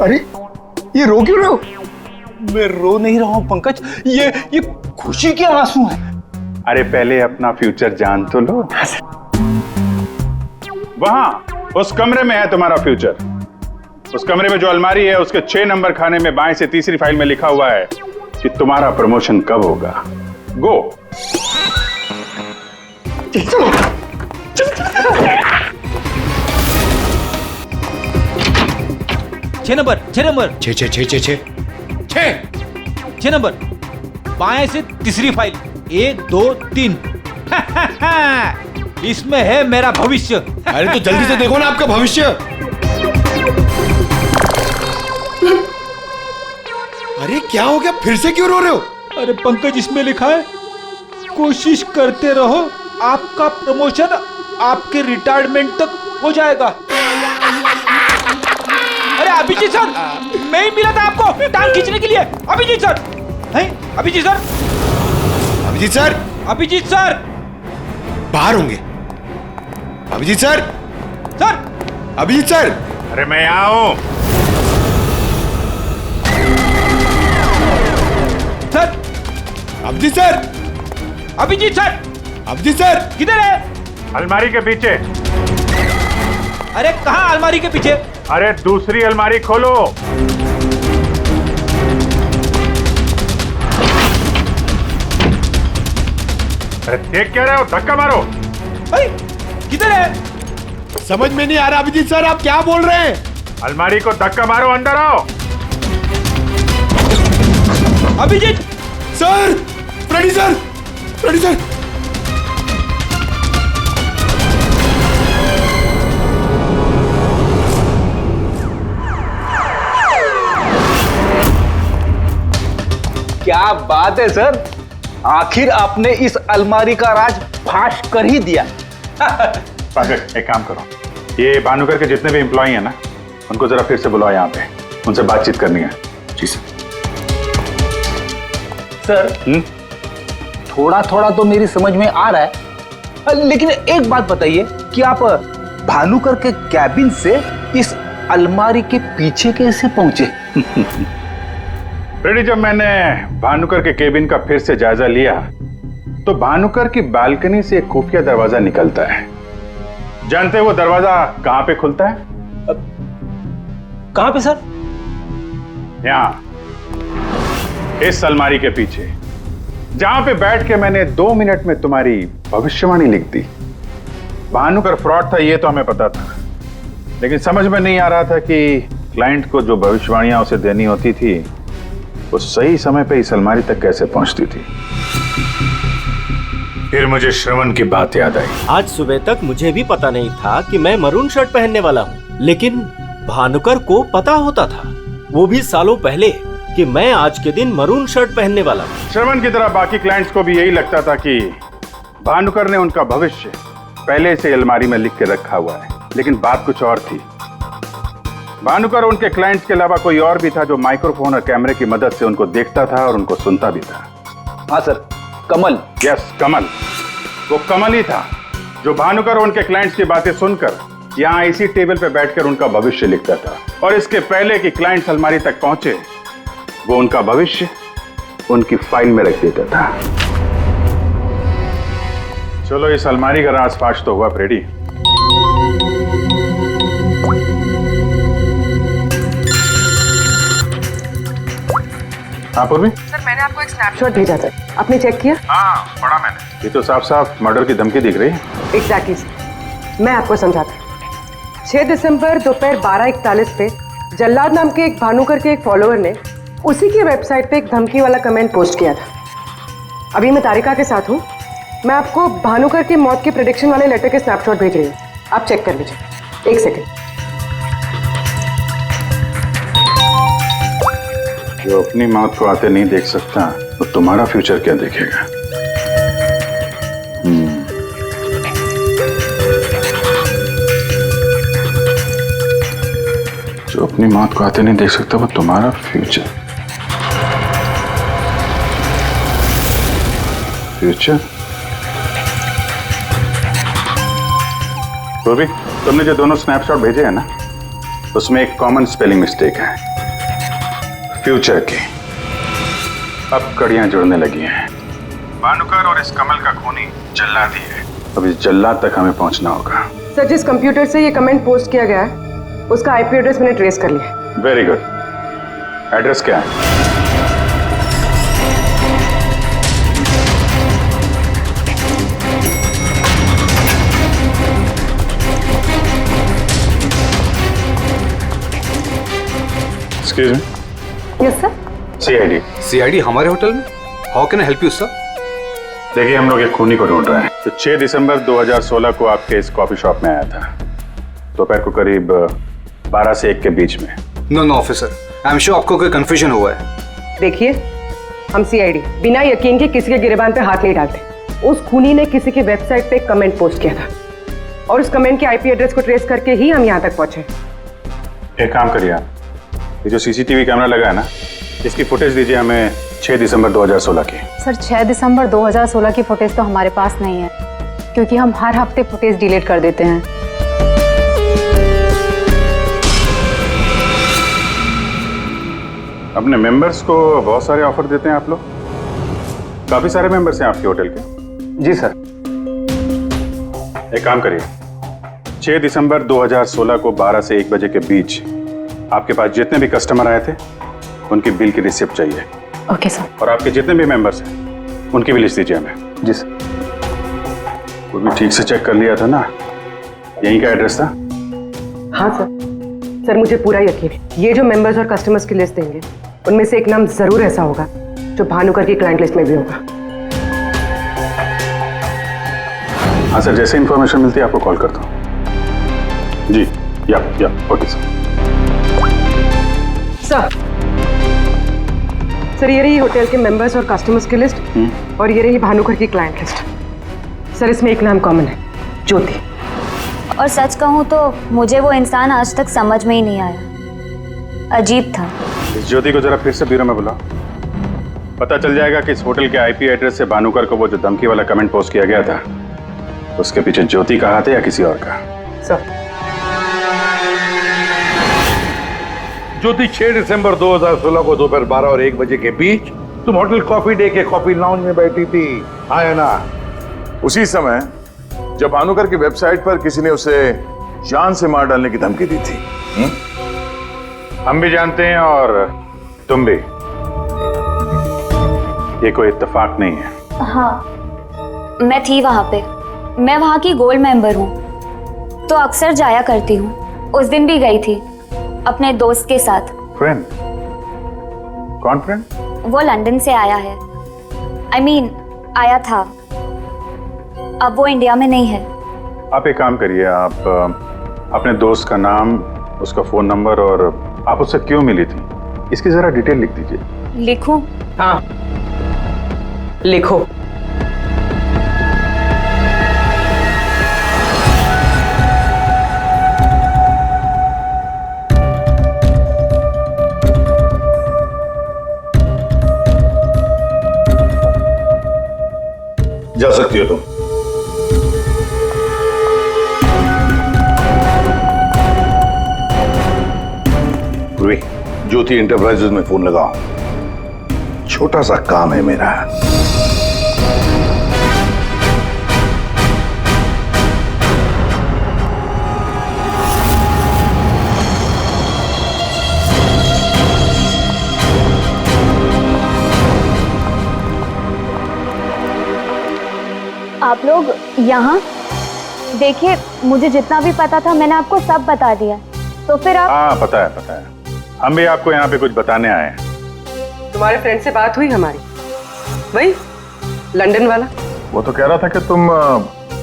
अरे ये रो क्यों रहे हो? मैं रो नहीं रहा हूं पंकज, ये खुशी के आंसू हैं। अरे पहले अपना फ्यूचर जान तो लो। वहां उस कमरे में है तुम्हारा फ्यूचर। उस कमरे में जो अलमारी है उसके 6 नंबर खाने में बाएं से तीसरी फाइल में लिखा हुआ है कि तुम्हारा प्रमोशन कब होगा। गो। 6 नंबर, 6 नंबर, 6 नंबर, बाएं से तीसरी फाइल, 1 2 3। इसमें है मेरा भविष्य। अरे तो जल्दी से देखो ना आपका भविष्य। अरे क्या हो गया, फिर से क्यों रो रहे हो? अरे पंकज, इसमें लिखा है कोशिश करते रहो, आपका प्रमोशन आपके रिटायरमेंट तक हो जाएगा। अरे अभिजीत सर, मैं ही मिला था आपको टांग खींचने के लिए। अभिजीत सर, हैं? Abhijeet sir, Abhijeet sir, Abhijeet sir बाहर होंगे। Abhijeet sir, sir, Abhijeet sir. अरे मैं आओ। Sir, Abhijeet sir, Abhijeet sir, Abhijeet sir किधर है? अलमारी के पीछे। अरे कहाँ अलमारी के पीछे? अरे दूसरी अलमारी खोलो। अरे देख क्या रहे हो, धक्का मारो। अरे किधर है? समझ में नहीं आ रहा अभिजीत सर, आप क्या बोल रहे हैं? अलमारी को धक्का मारो, अंदर आओ। Abhijeet sir, Freddie sir, Freddie sir. क्या बात है सर, आखिर आपने इस अलमारी का राज फाश कर ही दिया। पंकज, एक काम करो, ये भानुकर के जितने भी एम्प्लॉय हैं ना, उनको जरा फिर से बुलाओ यहाँ पे, उनसे बातचीत करनी है। जी सर। सर, थोड़ा थोड़ा तो मेरी समझ में आ रहा है, लेकिन एक बात बताइए कि आप भानुकर के कैबिन से इस अलमारी के पीछे कैसे पहुंचे? रेडी, जब मैंने भानुकर के केबिन का फिर से जायजा लिया तो भानुकर की बालकनी से एक खुफिया दरवाजा निकलता है। जानते हैं वो दरवाजा कहां पे खुलता है? कहाँ पे सर? यहाँ, इस अलमारी के पीछे, जहां पे बैठ के मैंने 2 मिनट में तुम्हारी भविष्यवाणी लिख दी। भानुकर फ्रॉड था ये तो हमें पता था, लेकिन समझ में नहीं आ रहा था कि क्लाइंट को जो भविष्यवाणियां उसे देनी होती थी वो सही समय पे इस अलमारी तक कैसे पहुंचती थी। फिर मुझे श्रवण की बात याद आई। आज सुबह तक मुझे भी पता नहीं था कि मैं मरून शर्ट पहनने वाला हूँ, लेकिन भानुकर को पता होता था, वो भी सालों पहले, कि मैं आज के दिन मरून शर्ट पहनने वाला हूँ। श्रवण की तरह बाकी क्लाइंट्स को भी यही लगता था कि भानुकर ने उनका भविष्य पहले से अलमारी में लिख के रखा हुआ है, लेकिन बात कुछ और थी। भानुकर उनके क्लाइंट्स के अलावा कोई और भी था जो माइक्रोफोन और कैमरे की मदद से उनको देखता था और उनको सुनता भी था। हाँ सर, कमल। यस, कमल। वो कमल ही था जो भानुकर उनके क्लाइंट्स की बातें सुनकर यहाँ इसी टेबल पे बैठकर उनका भविष्य लिखता था, और इसके पहले कि क्लाइंट्स अलमारी तक पहुंचे वो उनका भविष्य उनकी फाइल में रख देता था। चलो इस अलमारी का राज फाश तो हुआ फ्रेडी। हाँ पूर्वी? सर मैंने आपको एक स्नैपशॉट भेजा था, आपने चेक किया? हाँ पढ़ा मैंने। ये तो साफ साफ मर्डर की धमकी दिख रही है। एग्जैक्टली सर, मैं आपको समझाता हूँ। 6 दिसंबर दोपहर 12:41 पे जल्लाद नाम के एक भानुकर के एक फॉलोअर ने उसी की वेबसाइट पे एक धमकी वाला कमेंट पोस्ट किया था। अभी मैं तारिका के साथ हूँ, मैं आपको भानुकर की मौत के प्रेडिक्शन वाले लेटर के स्नैपशॉट भेज रही हूँ, आप चेक कर लीजिए। 1 सेकेंड। जो अपनी मौत को आते नहीं देख सकता तो तुम्हारा फ्यूचर क्या देखेगा? जो अपनी मौत को आते नहीं देख सकता वो तुम्हारा फ्यूचर। फ्यूचर? तो भी तुमने जो दोनों स्नैपशॉट भेजे हैं ना, उसमें एक कॉमन स्पेलिंग मिस्टेक है, फ्यूचर की। अब कड़ियां जुड़ने लगी हैं। भानुकर और इस कमल का खूनी जल्लाद ही है। अब इस जल्लाद तक हमें पहुंचना होगा। सर जिस कंप्यूटर से ये कमेंट पोस्ट किया गया है उसका आईपी एड्रेस मैंने ट्रेस कर लिया। Very good. एड्रेस क्या है? Excuse me. Yes sir. CID. CID हमारे होटल में? How can I help you sir? देखिए हम लोग एक खूनी को ढूंढ रहे हैं तो 6 दिसंबर 2016 को आपके इस कॉफी शॉप में आया था, दोपहर को करीब 12 से 1 के बीच में। No officer, I am sure आपको कोई कंफ्यूजन हुआ है। देखिए हम सीआईडी बिना यकीन के किसी के गिरबान पे हाथ नहीं डालते। उस खूनी ने किसी की वेबसाइट पे एक कमेंट पोस्ट किया था और उस कमेंट के आईपी एड्रेस को ट्रेस करके ही हम यहाँ तक पहुंचे। एक काम करिए आप, ये जो सीसीटीवी कैमरा लगा है ना, इसकी फुटेज दीजिए हमें 6 दिसंबर 2016 की। सर 6 दिसंबर 2016 की फुटेज तो हमारे पास नहीं है, क्योंकि हम हर हफ्ते फुटेज डिलीट कर देते हैं। अपने मेंबर्स को बहुत सारे ऑफर देते हैं आप लोग? काफी सारे मेंबर्स हैं आपके होटल के? जी सर। एक काम करिए, 6 दिसंबर 2016 को 12 से 1 बजे के बीच आपके पास जितने भी कस्टमर आए थे उनकी बिल की रिसिप्ट चाहिए। Okay sir. और आपके जितने भी मेंबर्स हैं उनकी भी लिस्ट दीजिए हमें। जी सर। वो भी ठीक से चेक कर लिया था ना? यहीं का एड्रेस था? हाँ सर मुझे पूरा यकीन है ये जो मेंबर्स और कस्टमर्स की लिस्ट देंगे उनमें से एक नाम जरूर ऐसा होगा जो भानुकर की क्लाइंट लिस्ट में भी होगा। हाँ सर, जैसे इंफॉर्मेशन मिलती है आपको कॉल करता हूँ। जी या ओके सर। सर ये रही होटल के मेंबर्स और कस्टमर्स की लिस्ट और ये रही भानुकर की क्लाइंट लिस्ट। सर इसमें एक नाम कॉमन है, ज्योति। और सच कहूँ तो मुझे वो इंसान आज तक समझ में ही नहीं आया, अजीब था। इस ज्योति को जरा फिर से ब्यूरो में बुलाओ, पता चल जाएगा कि इस होटल के आईपी एड्रेस से भानुकर को वो जो धमकी वाला कमेंट पोस्ट किया गया था उसके पीछे ज्योति का हाथ है या किसी और का। सर ज्योति 6 दिसंबर 2016 को दोपहर 12 और 1 बजे के बीच तुम होटल कॉफी डे के कॉफी लाउंज में बैठी थी, हाँ ना? उसी समय जब भानुकर की वेबसाइट पर किसी ने उसे जान से मार डालने की धमकी दी थी। हम भी जानते हैं और तुम भी। ये कोई इत्तेफाक नहीं है। हाँ, मैं थी वहां पे। मैं वहां की गोल्ड मेंबर हूँ, तो अक्सर जाया करती हूँ। उस दिन भी गई थी अपने दोस्त के साथ। फ्रेंड? कौन फ्रेंड? वो लंदन से आया है। I mean, आया था। अब वो इंडिया में नहीं है। आप एक काम करिए, आप अपने दोस्त का नाम, उसका फोन नंबर और आप उससे क्यों मिली थी, इसकी जरा डिटेल लिख दीजिए। लिखूं? हाँ, लिखो। जा सकती हो तुम। पूर्वी, ज्योति इंटरप्राइजेज में फोन लगाओ, छोटा सा काम है मेरा। आप लोग यहाँ देखिए, मुझे जितना भी पता था मैंने आपको सब बता दिया। तो फिर आप? हाँ, पता है पता है। हम भी आपको यहाँ पे कुछ बताने आए हैं। तुम्हारे फ्रेंड से बात हुई हमारी, वही लंदन वाला। वो तो कह रहा था कि तुम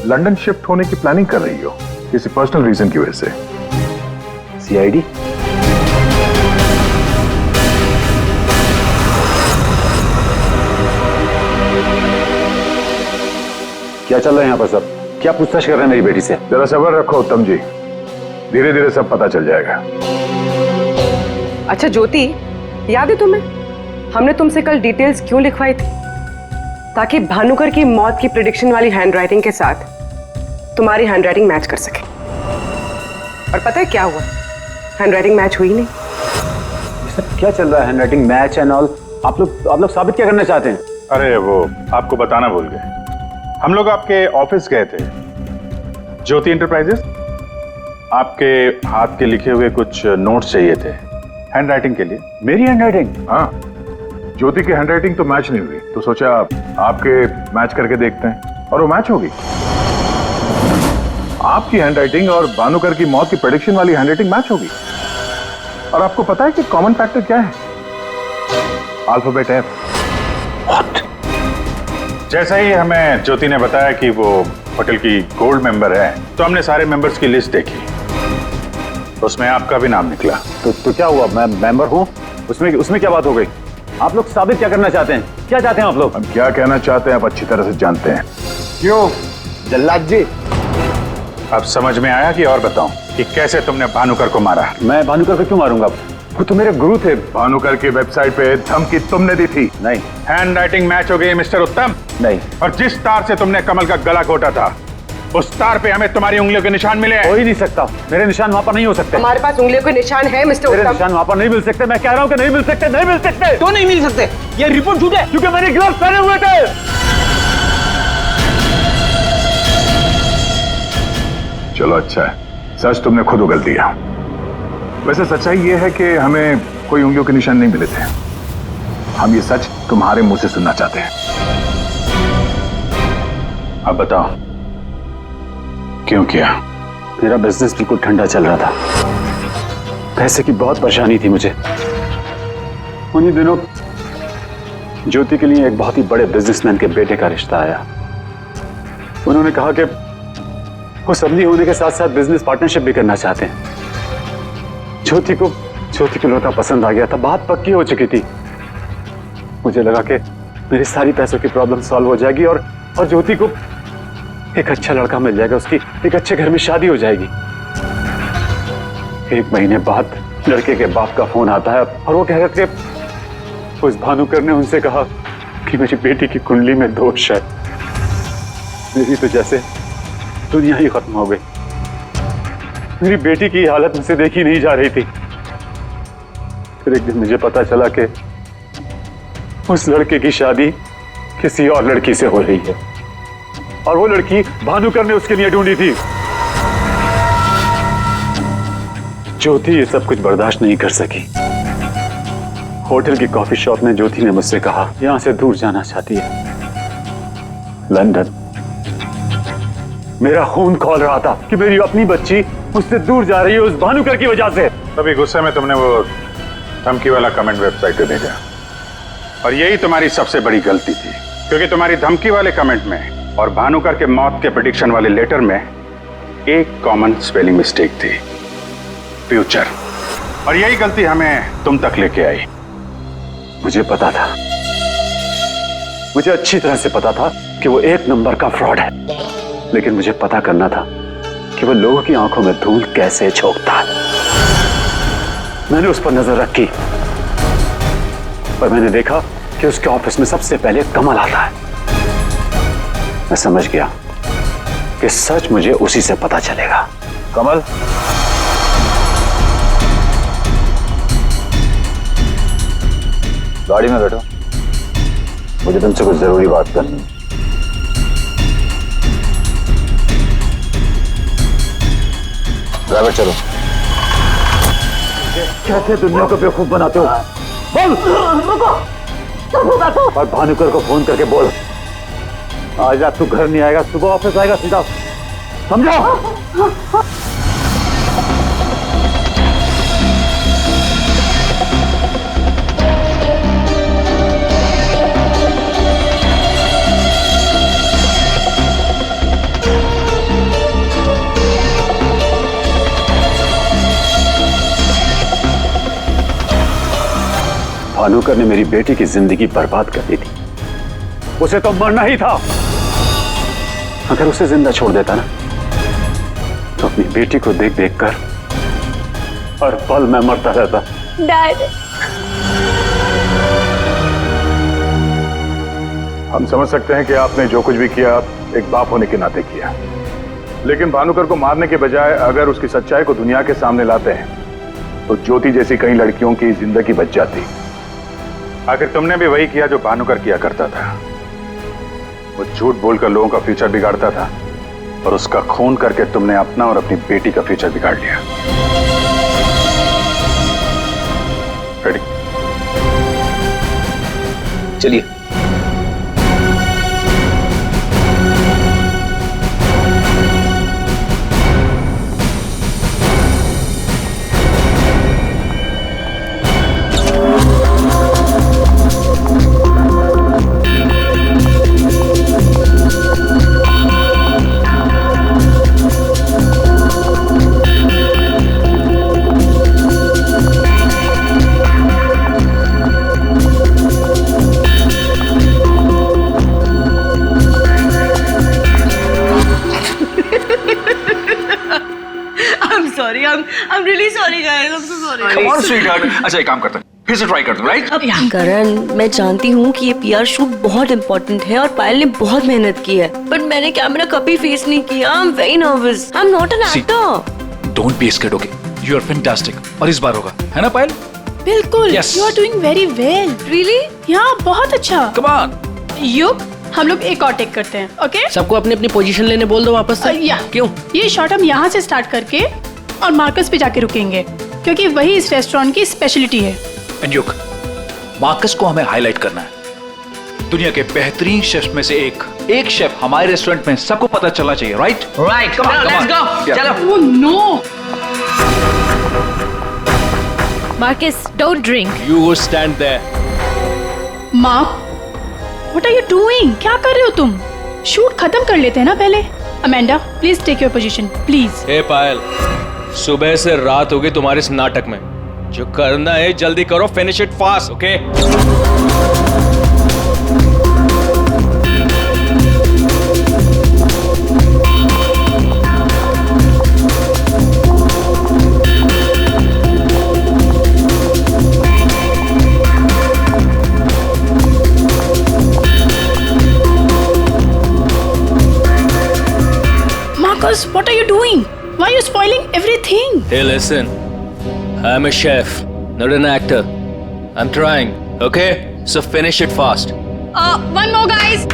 लंदन शिफ्ट होने की प्लानिंग कर रही हो किसी पर्सनल रीजन की वजह से। सीआईडी? क्या चल रहा है यहाँ पर सब? क्या पूछताछ कर रहे हैं मेरी बेटी से? जरा सब्र रखो उत्तम जी, धीरे धीरे सब पता चल जाएगा। अच्छा ज्योति, याद है तुम्हें हमने तुमसे कल डिटेल्स क्यों लिखवाई थी? ताकि भानुकर की मौत की प्रेडिक्शन वाली हैंडराइटिंग के साथ तुम्हारी हैंडराइटिंग मैच कर सके। और पता है क्या हुआ? हैंडराइटिंग मैच हुई नहीं। सब क्या चल रहा है? Handwriting match and all? आप लोग साबित क्या करना चाहते हैं? अरे वो आपको बताना भूल गए, हम लोग आपके ऑफिस गए थे, ज्योति इंटरप्राइजेस। आपके हाथ के लिखे हुए कुछ नोट्स चाहिए थे हैंडराइटिंग के लिए। मेरी हैंडराइटिंग? हाँ, ज्योति की हैंडराइटिंग तो मैच नहीं हुई, तो सोचा आपके मैच करके देखते हैं, और वो मैच होगी। आपकी हैंडराइटिंग और भानुकर की मौत की प्रेडिक्शन वाली हैंडराइटिंग मैच होगी। और आपको पता है कि कॉमन फैक्टर क्या है? Alphabet F. जैसा ही हमें ज्योति ने बताया कि वो होटल की गोल्ड मेंबर है, तो हमने सारे मेंबर्स की लिस्ट देखी, तो उसमें आपका भी नाम निकला। तो क्या हुआ? मैं मेंबर हूँ, उसमें क्या बात हो गई? आप लोग साबित क्या करना चाहते हैं? क्या चाहते हैं आप लोग? हम क्या कहना चाहते हैं आप अच्छी तरह से जानते हैं। क्यों जल्लाद जी? अब समझ में आया कि और बताऊं कि कैसे तुमने भानुकर को मारा? मैं भानुकर को क्यों मारूंगा? वो तो मेरे गुरु थे। भानुकर की वेबसाइट पे धमकी तुमने दी थी। नहीं। हैंडराइटिंग मैच हो गई मिस्टर उत्तम। नहीं। और जिस तार से तुमने कमल का गला घोटा था, उस तार पे हमें तुम्हारी उंगलियों के निशान मिले हैं। हो ही नहीं सकता, मेरे निशान वहां पर नहीं हो सकते। हमारे पास उंगलियों के निशान है मिस्टर उत्तम। मेरे निशान वहां पर नहीं मिल सकते। मैं कह रहा हूं कि नहीं मिल सकते, नहीं मिल सकते। तो नहीं मिल सकते, ये रिपोर्ट झूठ है, क्योंकि मैंने ग्लव्स पहने हुए थे। चलो अच्छा है, सच तुमने खुद उगल दिया। वैसे सच्चाई ये है कि हमें कोई उंगलियों के निशान नहीं मिले थे। हम ये सच तुम्हारे मुंह से सुनना चाहते हैं। अब बताओ क्यों किया? मेरा बिजनेस बिल्कुल ठंडा चल रहा था, पैसे की बहुत परेशानी थी मुझे। उन्हीं दिनों ज्योति के लिए एक बहुत ही बड़े बिजनेसमैन के बेटे का रिश्ता आया। उन्होंने कहा कि वो समधी होने के साथ साथ बिजनेस पार्टनरशिप भी करना चाहते हैं। ज्योति को लड़का पसंद आ गया था, बात पक्की हो चुकी थी। मुझे लगा कि मेरी सारी पैसों की प्रॉब्लम सॉल्व हो जाएगी और ज्योति को एक अच्छा लड़का मिल जाएगा, उसकी एक अच्छे घर में शादी हो जाएगी। 1 महीने बाद लड़के के बाप का फोन आता है और वो कह रहे थे उस भानुकर ने उनसे कहा कि मेरी बेटी की कुंडली में दोष है। मेरी तो जैसे दुनिया ही खत्म हो गई। मेरी बेटी की हालत मुझसे देखी नहीं जा रही थी। फिर एक दिन मुझे पता चला कि उस लड़के की शादी किसी और लड़की से हो रही है और वो लड़की भानुकर ने उसके लिए ढूंढी थी। ज्योति ये सब कुछ बर्दाश्त नहीं कर सकी। होटल की कॉफी शॉप में ज्योति ने मुझसे कहा यहां से दूर जाना चाहती है, लंदन। मेरा खून खौल रहा था कि मेरी अपनी बच्ची मुझसे दूर जा रही है उस भानुकर की वजह से। तभी गुस्से में तुमने वो धमकी वाला कमेंट वेबसाइट पे भेजा, और यही तुम्हारी सबसे बड़ी गलती थी, क्योंकि तुम्हारी धमकी वाले कमेंट में और भानुकर के मौत के प्रेडिक्शन वाले लेटर में एक कॉमन स्पेलिंग मिस्टेक थी, फ्यूचर। और यही गलती हमें तुम तक लेके आई। मुझे पता था, मुझे अच्छी तरह से पता था कि वो एक नंबर का फ्रॉड है, लेकिन मुझे पता करना था कि वो लोगों की आंखों में धूल कैसे झोंकता है। मैंने उस पर नजर रखी, पर मैंने देखा कि उसके ऑफिस में सबसे पहले कमल आता है। मैं समझ गया कि सच मुझे उसी से पता चलेगा। कमल, गाड़ी में बैठो, मुझे तुमसे कुछ जरूरी बात करनी है। ड्राइवर चलो। कैसे दुनिया को बेवकूफ बनाते हो? बोल। और भानुकर को फोन करके बोल, आज रात तू घर नहीं आएगा, सुबह ऑफिस आएगा सीधा, समझा? भानुकर ने मेरी बेटी की जिंदगी बर्बाद कर दी थी। उसे तो मरना ही था। अगर उसे जिंदा छोड़ देता ना, तो अपनी बेटी को देख देख कर हर पल मैं मरता रहता। डैड, हम समझ सकते हैं कि आपने जो कुछ भी किया एक बाप होने के नाते किया, लेकिन भानुकर को मारने के बजाय अगर उसकी सच्चाई को दुनिया के सामने लाते हैं तो ज्योति जैसी कई लड़कियों की जिंदगी बच जाती। आखिर तुमने भी वही किया जो भानुकर किया करता था। वो झूठ बोलकर लोगों का फ्यूचर बिगाड़ता था, और उसका खून करके तुमने अपना और अपनी बेटी का फ्यूचर बिगाड़ लिया। रेडी? चलिए। I'm really sorry guys, I'm so sorry. Come on, sweetheart. अच्छा एक काम करते हैं, फिर से ट्राई करते हैं, राइट? करण, मैं जानती हूँ कि ये पीआर शूट बहुत इम्पोर्टेंट है और पायल ने बहुत मेहनत की है, बट मैंने कैमरा कभी फेस नहीं किया। I am very nervous. I am not an actor. Don't be scared, okay? You are fantastic, और इस बार होगा, है ना पायल? बिल्कुल। Yes. You are doing very well. Really? यहाँ बहुत अच्छा। Come on. युग, हम लोग एक और टेक करते हैं, ओके? सबको अपनी अपनी पोजीशन लेने बोल दो वापस से। क्यों? ये शॉट हम यहाँ से स्टार्ट करके और मार्कस पे जाके रुकेंगे, क्योंकि वही इस रेस्टोरेंट की स्पेशलिटी है। एंड युग, मार्कस को हमें हाईलाइट करना है। दुनिया के बेहतरीन शेफ में से एक शेफ हमारे रेस्टोरेंट में सबको पता चलना चाहिए, right? Right, come on, let's go. चलो। Oh no. Marcus, don't drink. You go stand there. Mark, what are you doing? क्या कर रहे हो तुम? शूट खत्म कर लेते हैं ना पहले। Amanda, please take your position, please. Hey Payal, सुबह से रात हो गई तुम्हारे इस नाटक में। जो करना है जल्दी करो, finish it fast, okay? Marcus, what are you doing? Why are you spoiling everything? Hey, listen. I'm a chef, not an actor. I'm trying, okay? So finish it fast. One more, guys.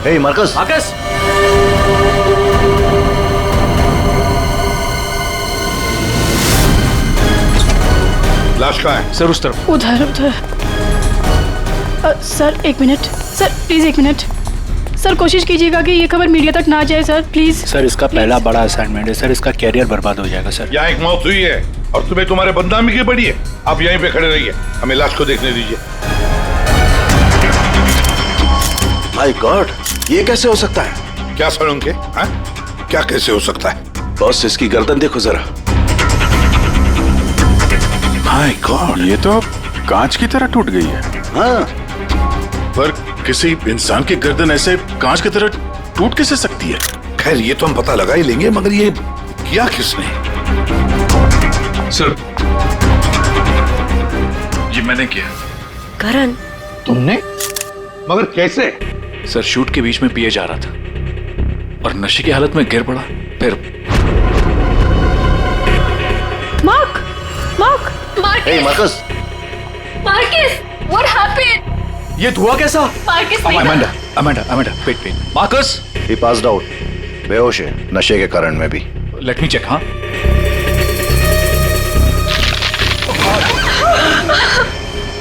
Hey Marcus. Marcus, लाश कहाँ है? Sir उस तरफ। उधर उधर। Sir एक minute, sir please एक minute. Sir कोशिश कीजिएगा कि ये खबर मीडिया तक ना जाए सर, प्लीज। सर इसका पहला बड़ा असाइनमेंट है सर, इसका कैरियर बर्बाद हो जाएगा सर। यहाँ एक मौत हुई है और तुम्हें तुम्हारे बदनामी की पड़ी है। आप यहीं पे खड़े रहिए, हमें लाश को देखने दीजिए। माय गॉड, ये कैसे हो सकता है? क्या सर उनके? हाँ? क्या कैसे हो सकता है? बॉस, इसकी गर्दन देखो जरा। माय गॉड, ये तो कांच की तरह टूट गई है। हाँ, पर किसी इंसान की गर्दन ऐसे कांच की तरह टूट कैसे सकती है? खैर ये तो हम पता लगा ही लेंगे, मगर ये किया किसने? सर ये मैंने किया। करण, तुमने? मगर कैसे? सर शूट के बीच में पिए जा रहा था और नशे की हालत में गिर पड़ा, फिर Mark, Mark, hey Marcus. Marcus, what happened? ये धुआं कैसा? Marcus, Amanda, Amanda, Amanda, wait. Marcus, he passed out, बेहोश है, नशे के कारण में भी। Let me check. हाँ,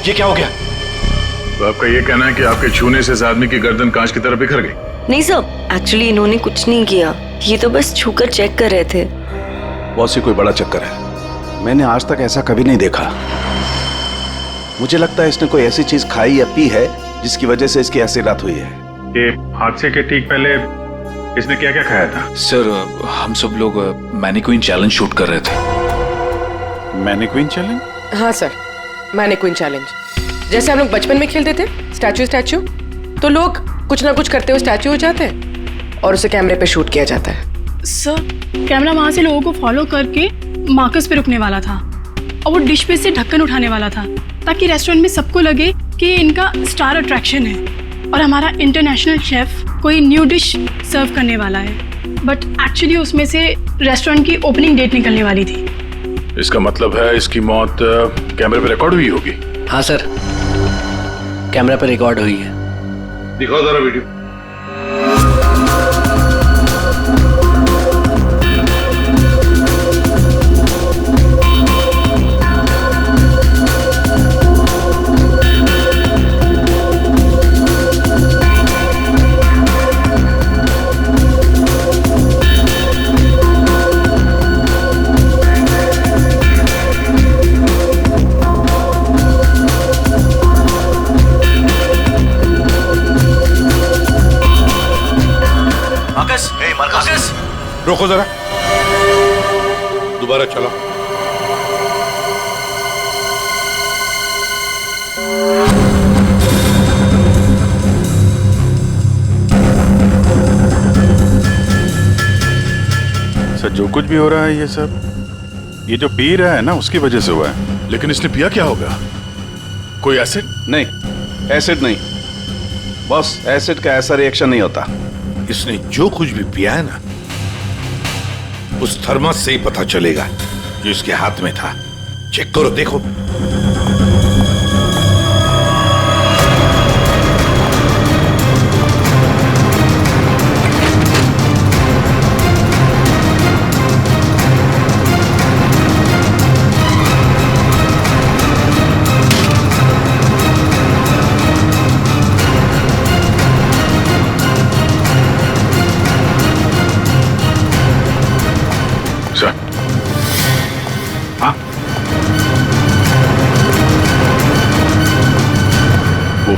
ये क्या हो गया? तो आपका ये कहना है कि आपके छूने से इस आदमी की गर्दन कांच की तरह बिखर गई? नहीं सर, एक्चुअली इन्होंने कुछ नहीं किया, ये तो बस छूकर चेक कर रहे थे। बॉस, ये कोई बड़ा चक्कर है। मैंने आज तक ऐसा कभी नहीं देखा। मुझे लगता है इसने कोई ऐसी चीज खाई या पी है जिसकी वजह से इसकी ऐसी रात हुई है। ये हादसे के ठीक पहले इसने क्या क्या खाया था? सर हम सब लोग मैनिक्विन चैलेंज शूट कर रहे थे। Mannequin challenge? हाँ सर, मैनिक्विन चैलेंज। जैसे हम लोग बचपन में खेलते थे स्टैचू, तो लोग कुछ ना कुछ करते हुए स्टैचू हो जाते हैं और उसे कैमरे पे शूट किया जाता है। सर कैमरा वहां से लोगों को फॉलो करके मार्कस पे रुकने वाला था और वो डिश पे से ढक्कन उठाने वाला था ताकि रेस्टोरेंट में सबको लगे कि इनका स्टार अट्रैक्शन है और हमारा इंटरनेशनल शेफ कोई न्यू डिश सर्व करने वाला है। बट एक्चुअली उसमें से रेस्टोरेंट की ओपनिंग डेट निकलने वाली थी। इसका मतलब है इसकी मौत कैमरे पे रिकॉर्ड हुई होगी? हाँ सर, कैमरा पर रिकॉर्ड हुई है। दिखाओ जरा वीडियो। मार्कस, रोको जरा, दोबारा चलो। सर जो कुछ भी हो रहा है ये सब ये जो पी रहा है ना उसकी वजह से हुआ है। लेकिन इसने पिया क्या होगा? कोई एसिड? नहीं, एसिड नहीं बॉस, एसिड का ऐसा रिएक्शन नहीं होता। इसने जो कुछ भी पिया है ना, उस थर्मस से ही पता चलेगा जो इसके हाथ में था। चेक करो, देखो।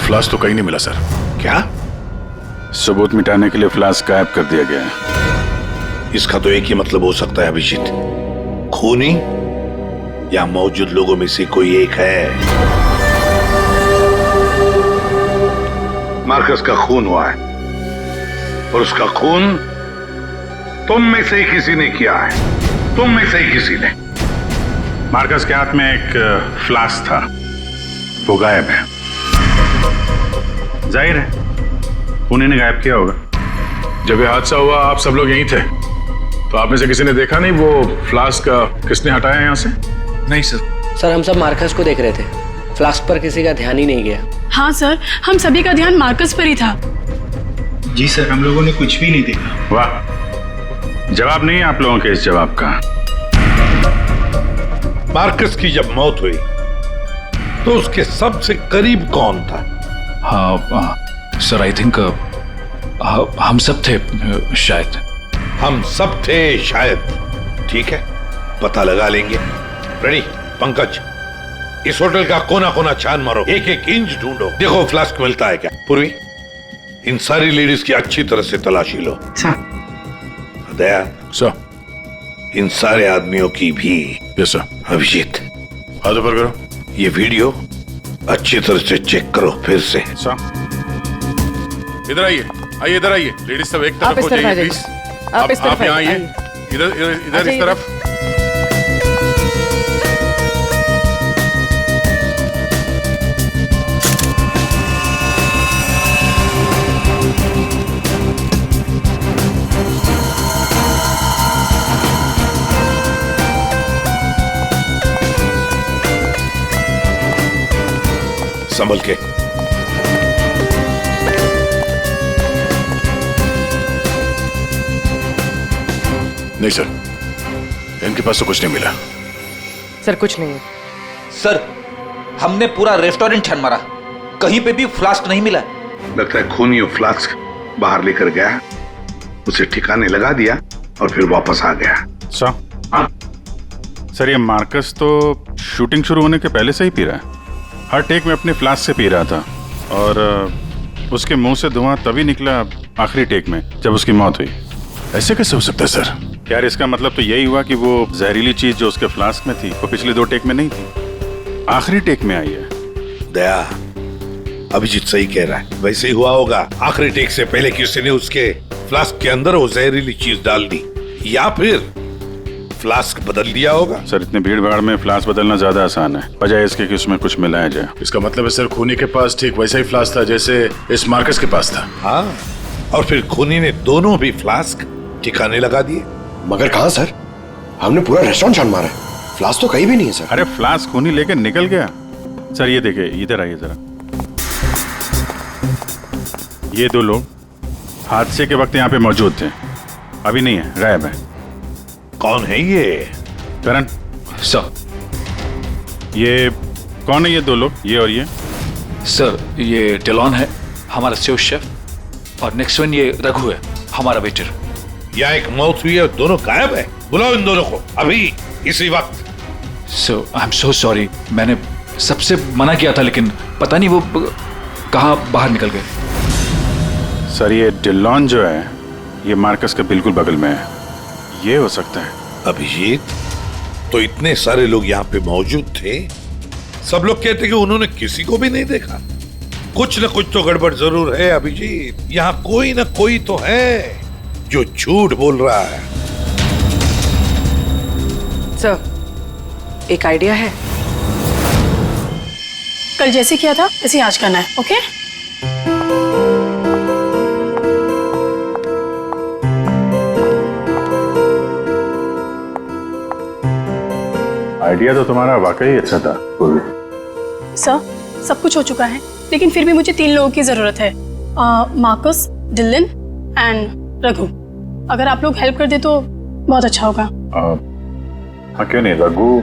फ्लास्क तो कहीं नहीं मिला सर। क्या? सबूत मिटाने के लिए फ्लास्क गायब कर दिया गया है। इसका तो एक ही मतलब हो सकता है अभिजीत, खूनी या मौजूद लोगों में से कोई एक है। मार्कस का खून हुआ है और उसका खून तुम में से ही किसी ने किया है, तुम में से ही किसी ने। मार्कस के हाथ में एक फ्लास्क था, वो गायब है। जाहिर है उन्हीं ने गायब किया होगा। जब ये हादसा हुआ आप सब लोग यहीं थे, तो आप में से किसी ने देखा नहीं वो फ्लास्क किसने हटाया यहाँ से? नहीं सर। सर हम सब मार्कस को देख रहे थे, फ्लास्क पर किसी का ध्यान ही नहीं गया। हाँ सर, हम सभी का ध्यान मार्कस पर ही था। जी सर, हम लोगों ने कुछ भी नहीं देखा। वाह, जवाब नहीं है आप लोगों के इस जवाब का। मार्कस की जब मौत हुई तो उसके सबसे करीब कौन था? हाँ सर, आई थिंक हम सब थे शायद। हम सब थे शायद। ठीक है, पता लगा लेंगे। रेडी पंकज, इस होटल का कोना कोना छान मारो, एक एक इंच ढूंढो, देखो फ्लास्क मिलता है क्या। पूर्वी, इन सारी लेडीज की अच्छी तरह से तलाशी लो। दया सर, इन सारे आदमियों की भी। Yes sir. अभिजीत, हाथ ऊपर करो। ये वीडियो अच्छी तरह से चेक करो फिर से। सर इधर आइए, आइए इधर आइए। लेडीज सब एक तरफ हो जाइए प्लीज। आप यहाँ आइए, इधर इस तरफ। संभल के। नहीं सर, इनके पास तो कुछ नहीं मिला। सर कुछ नहीं है। सर, हमने पूरा रेस्टोरेंट छान मारा, कहीं पे भी फ्लास्क नहीं मिला। लगता है खूनी वो फ्लास्क बाहर लेकर गया, उसे ठिकाने लगा दिया और फिर वापस आ गया। सर ये मार्कस तो शूटिंग शुरू होने के पहले से ही पी रहा है। हर टेक में अपने फ्लास्क से पी रहा था और उसके मुंह से धुआं तभी निकला आखिरी टेक में जब उसकी मौत हुई। ऐसे कैसे हो सकता है सर? यार इसका मतलब तो यही हुआ कि वो जहरीली चीज जो उसके फ्लास्क में थी वो पिछले 2 टेक में नहीं थी, आखिरी टेक में आई है। दया, अभिजीत सही कह रहा है, वैसे ही हुआ होगा। आखिरी टेक से पहले किसी ने उसके फ्लास्क के अंदर वो जहरीली चीज डाल दी या फिर फ्लास्क बदल दिया होगा। सर इतने भीड़ भाड़ में फ्लास्क बदलना ज्यादा आसान है, बजाय इसके कि उसमें कुछ मिलाया जाए। इसका मतलब है सर खूनी के पास ठीक वैसा ही फ्लास्क था जैसे इस मार्कस के पास था। हाँ, और फिर खूनी ने दोनों भी फ्लास्क ठिकाने लगा दिए। मगर कहाँ सर? हमने पूरा रेस्टोरेंट छान मारा है, फ्लास्क तो कहीं भी नहीं है सर। अरे फ्लास्क खूनी लेकर निकल गया। सर ये देखिए, इधर आइए जरा। ये 2 लोग हादसे के वक्त यहाँ पे मौजूद थे, अभी नहीं है, गायब है। कौन है ये? करण सर। ये कौन है ये 2 लोग, ये और ये? सर ये डेलॉन है, हमारा सेफ शेफ, और नेक्स्ट वन ये रघु है, हमारा वेटर। यहाँ एक मौत हुई है, दोनों गायब है। बुलाओ इन दोनों को अभी, इसी वक्त। सो आई एम सो सॉरी, मैंने सबसे मना किया था लेकिन पता नहीं वो कहाँ बाहर निकल गए। सर ये डेलॉन जो है ये मार्कस के बिल्कुल बगल में है, ये हो सकता है। अभिजीत, तो इतने सारे लोग यहाँ पे मौजूद थे, सब लोग कहते कि उन्होंने किसी को भी नहीं देखा। कुछ न कुछ तो गड़बड़ जरूर है अभिजीत। यहाँ कोई न कोई तो है जो झूठ बोल रहा है। सर, एक आइडिया है। कल जैसे किया था वैसे आज करना है, ओके? आइडिया तो तुम्हारा वाकई अच्छा था। सर, सब कुछ हो चुका है, लेकिन फिर भी मुझे 3 लोगों की जरूरत है, मार्कस, डिलन एंड रघु। अगर आप लोग हेल्प कर दे तो बहुत अच्छा होगा। हाँ क्यों नहीं, रघु।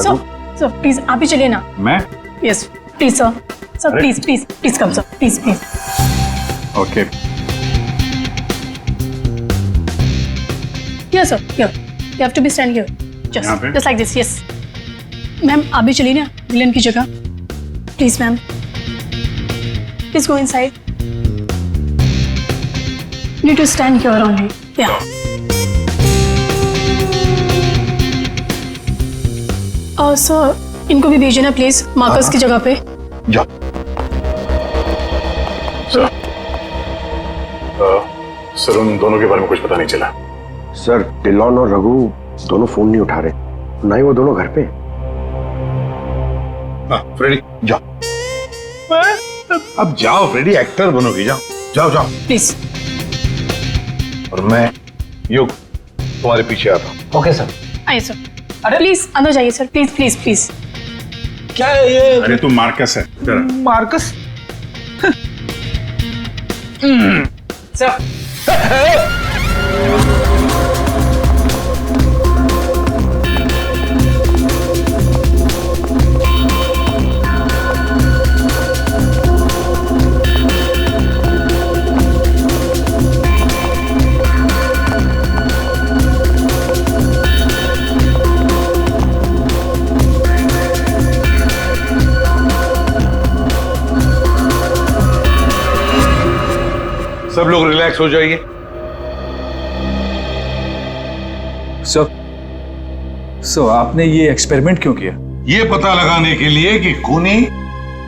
सर प्लीज आप ही चलिए ना। मैं? Yes please sir, sir please please please come sir, please please. Okay. Yes sir, here you have to be stand here, just like this. Yes ma'am, आप भी चलिए ना डिलन की जगह, please ma'am, please go inside. Need to stand here only, yeah. और sir इनको भी भेजना प्लीज मार्कस की जगह पे। जाओ। सर उन दोनों के बारे में कुछ पता नहीं चला। सर डिलॉन और रघु दोनों फोन नहीं उठा रहे, ना ही वो दोनों घर पे। फ्रेडी जाओ, अब जाओ फ्रेडी, एक्टर बनोगी, जाओ जाओ जाओ प्लीज। और मैं युग तुम्हारे पीछे आता हूँ। Okay sir. आइए सर, प्लीज अंदर जाइए सर, प्लीज प्लीज प्लीज। क्या है ये? अरे तू मार्कस है। मार्कस? सब लोग रिलैक्स हो जाइए। सो आपने ये एक्सपेरिमेंट क्यों किया? ये पता लगाने के लिए कि खूनी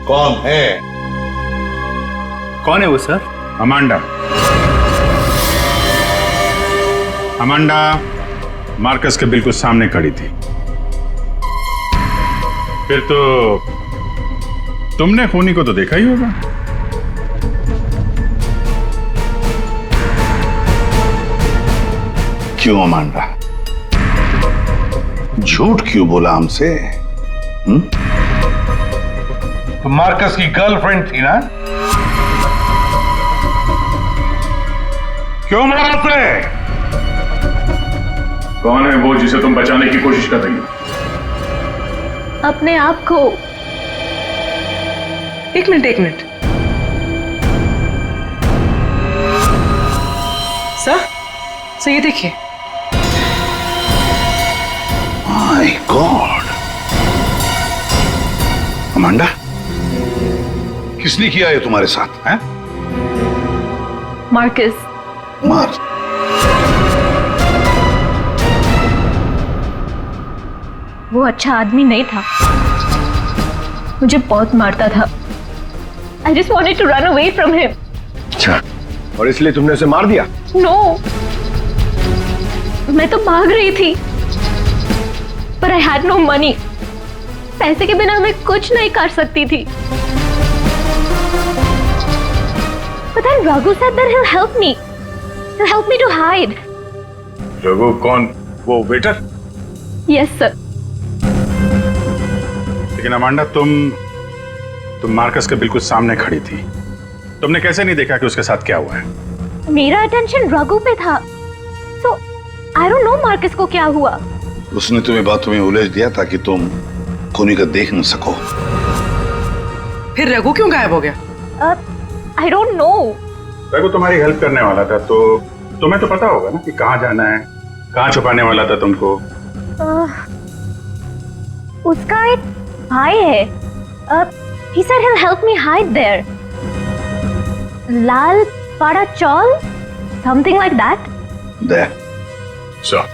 कौन है। कौन है वो सर? अमांडा। अमांडा मार्कस के बिल्कुल सामने खड़ी थी। फिर तो तुमने खूनी को तो देखा ही होगा। क्यों अमांडा, झूठ क्यों बोला हमसे? तो मार्कस की गर्लफ्रेंड थी ना? क्यों मारा उसे? कौन है वो जिसे तुम बचाने की कोशिश कर रही हो? अपने आप को। एक मिनट। सर ये देखिए। माय गॉड, अमांडा, किसने किया है तुम्हारे साथ? हैं? मार्कस। मार्कस? वो अच्छा आदमी नहीं था, मुझे बहुत मारता था। I just wanted to run away from him. अच्छा, और इसलिए तुमने उसे मार दिया? No, मैं तो भाग रही थी, पर I had no money. पैसे के बिना मैं कुछ नहीं कर सकती थी। But then Raghu said that he'll help me. He'll help me to hide. Raghu कौन? वो वेटर? Yes, sir. लेकिन अमांडा, तुम मार्कस के बिल्कुल सामने खड़ी थी। तुमने कैसे नहीं देखा कि उसके साथ क्या हुआ है? मेरा अटेंशन रघु पे था, so I don't know Marcus को क्या हुआ। उसने तुम्हें बातों में उलझ दिया ताकि तुम खूनी का देख न सको। फिर रघु क्यों गायब हो गया? I don't know. रघु तुम्हारी हेल्प करने वाला था, तो तुम्हें तो पता होगा ना कि कहाँ जाना है, कहाँ छुपाने वाला था तुमको। उसका एक भाई है। He said he'll help me hide there. Lal Pada Chaul, something like that. There. So.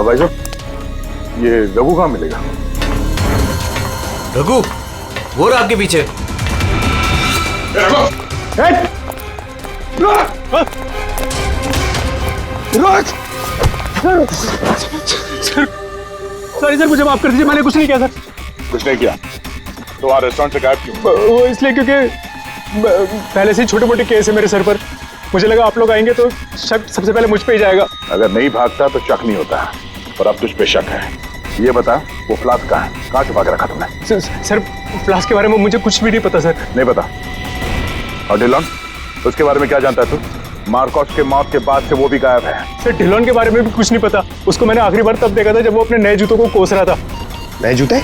भाई साहब, ये रघु कहाँ मिलेगा? रघु, वो रहा आपके पीछे। सर मुझे माफ कर दीजिए, मैंने कुछ नहीं किया सर। कुछ नहीं किया तो वहाँ रेस्टोरेंट से गायब क्यों? वो इसलिए क्योंकि पहले से ही छोटे मोटे केस है मेरे सर पर। मुझे लगा आप लोग आएंगे तो शक सबसे पहले मुझ पे ही जाएगा। अगर नहीं भागता तो शक नहीं होता, और अब तुझ पे शक है। ये बता, वो फ्लास्क कहाँ है? कहाँ छुपा के रखा तुमने? सर फ्लास्क के बारे में मुझे कुछ भी नहीं पता सर। नहीं पता? और डिलॉन, उसके बारे में क्या जानता है तू? मार्कस के मौत के बाद से वो भी गायब है। सर डिलॉन के बारे में भी कुछ नहीं पता। उसको मैंने आखिरी बार तब देखा था जब वो अपने नए जूतों को कोस रहा था। नए जूते?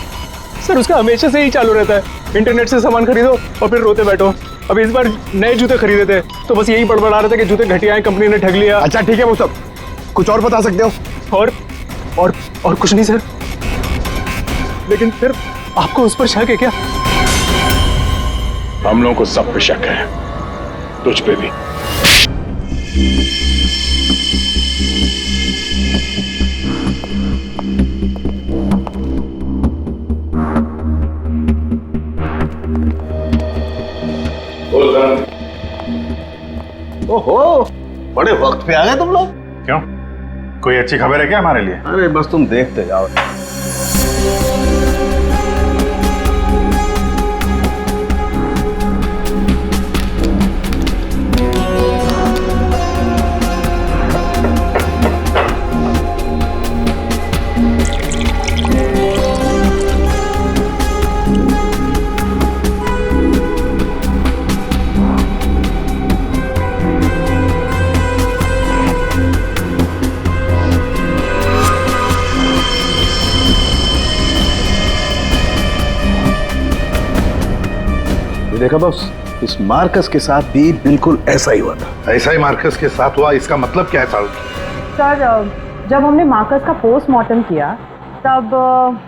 सर उसका हमेशा से ही चालू रहता है, इंटरनेट से सामान खरीदो और फिर रोते बैठो। अब इस बार नए जूते खरीदे थे तो बस यही बड़बड़ा रहा था कि जूते घटिया हैं, कंपनी ने ठग लिया। अच्छा ठीक है, वो सब कुछ और बता सकते हो? और कुछ नहीं सर। लेकिन फिर आपको उस पर शक है क्या? हम लोगों को सब पे शक है, तुझ पे भी। बड़े वक्त पे आ गए तुम लोग। क्यों, कोई अच्छी खबर है क्या हमारे लिए? अरे बस तुम देखते जाओ। देखा बॉस, इस मार्कस के साथ भी बिल्कुल ऐसा ही हुआ था। ऐसा ही मार्कस के साथ हुआ, इसका मतलब क्या है साहब? सर, जब हमने मार्कस का पोस्टमार्टम किया तब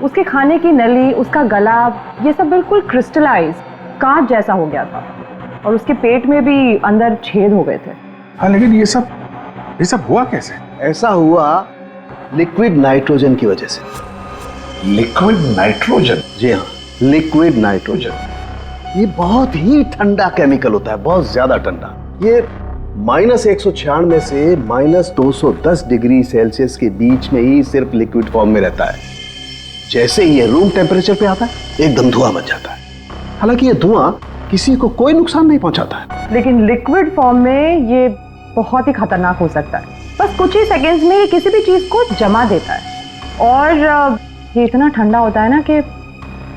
उसके खाने की नली, उसका गला, ये सब बिल्कुल क्रिस्टलाइज कांच जैसा हो गया था और उसके पेट में भी अंदर छेद हो गए थे। हाँ, लेकिन ये सब हुआ कैसे? ऐसा हुआ लिक्विड नाइट्रोजन की वजह से। Liquid nitrogen? जी हाँ, लिक्विड नाइट्रोजन। ये बहुत ही ठंडा केमिकल होता है, बहुत ज्यादा ठंडा। ये -196 से -210 डिग्री सेल्सियस के बीच में ही सिर्फ लिक्विड फॉर्म में रहता है। जैसे ही ये रूम टेम्परेचर पे आता है एकदम धुआं बन जाता है। हालांकि ये धुआं किसी को कोई नुकसान नहीं पहुंचाता है, लेकिन लिक्विड फॉर्म में ये बहुत ही खतरनाक हो सकता है। बस कुछ ही सेकेंड्स में ये किसी भी चीज को जमा देता है और ये इतना ठंडा होता है ना कि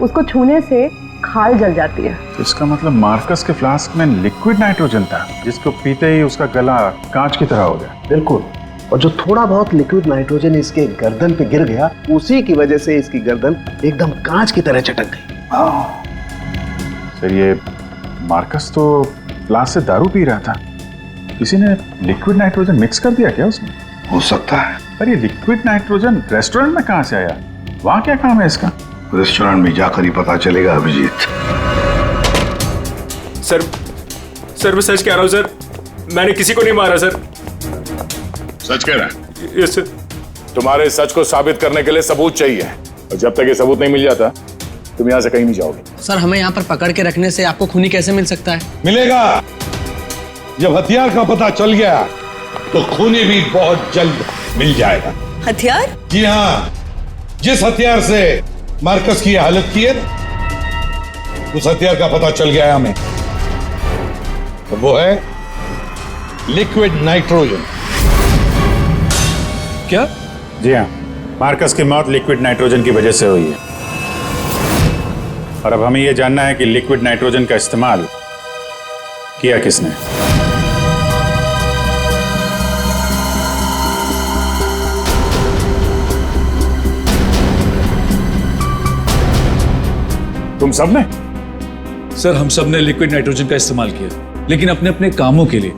उसको छूने से खाल जल जाती है। तो इसका मतलब मार्कस के फ्लास्क में लिक्विड नाइट्रोजन था, जिसको पीते ही उसका गला कांच की तरह हो गया। बिल्कुल। और जो थोड़ा बहुत लिक्विड नाइट्रोजन इसके गर्दन पे गिर गया, उसी की वजह से इसकी गर्दन एकदम कांच की तरह चटक गई। सर, ये मार्कस तो फ्लास्क से दारू पी रहा था, किसी ने लिक्विड नाइट्रोजन मिक्स कर दिया क्या उसमें? हो सकता है। पर ये लिक्विड नाइट्रोजन रेस्टोरेंट में कहां से आया? वहां क्या काम है इसका? रेस्टोरेंट में जाकर ही पता चलेगा अभिजीत। सर मैं सच कह रहा हूँ सर, मैंने किसी को नहीं मारा सर। सच कह रहा है? Yes sir. तुम्हारे सच को साबित करने के लिए सबूत चाहिए, और जब तक ये सबूत नहीं मिल जाता तुम यहाँ से कहीं नहीं जाओगे। सर, हमें यहाँ पर पकड़ के रखने से आपको खूनी कैसे मिल सकता है? मिलेगा। जब हथियार का पता चल गया तो खूनी भी बहुत जल्द मिल जाएगा। हथियार? जी हाँ, जिस हथियार से मार्कस की हालत की है उस हथियार का पता चल गया है हमें, तो वो है लिक्विड नाइट्रोजन। क्या? जी हाँ, मार्कस की मौत लिक्विड नाइट्रोजन की वजह से हुई है। और अब हमें यह जानना है कि लिक्विड नाइट्रोजन का इस्तेमाल किया किसने। तुम सब ने? सर, हम सब ने लिक्विड नाइट्रोजन का इस्तेमाल किया, लेकिन अपने अपने कामों के लिए,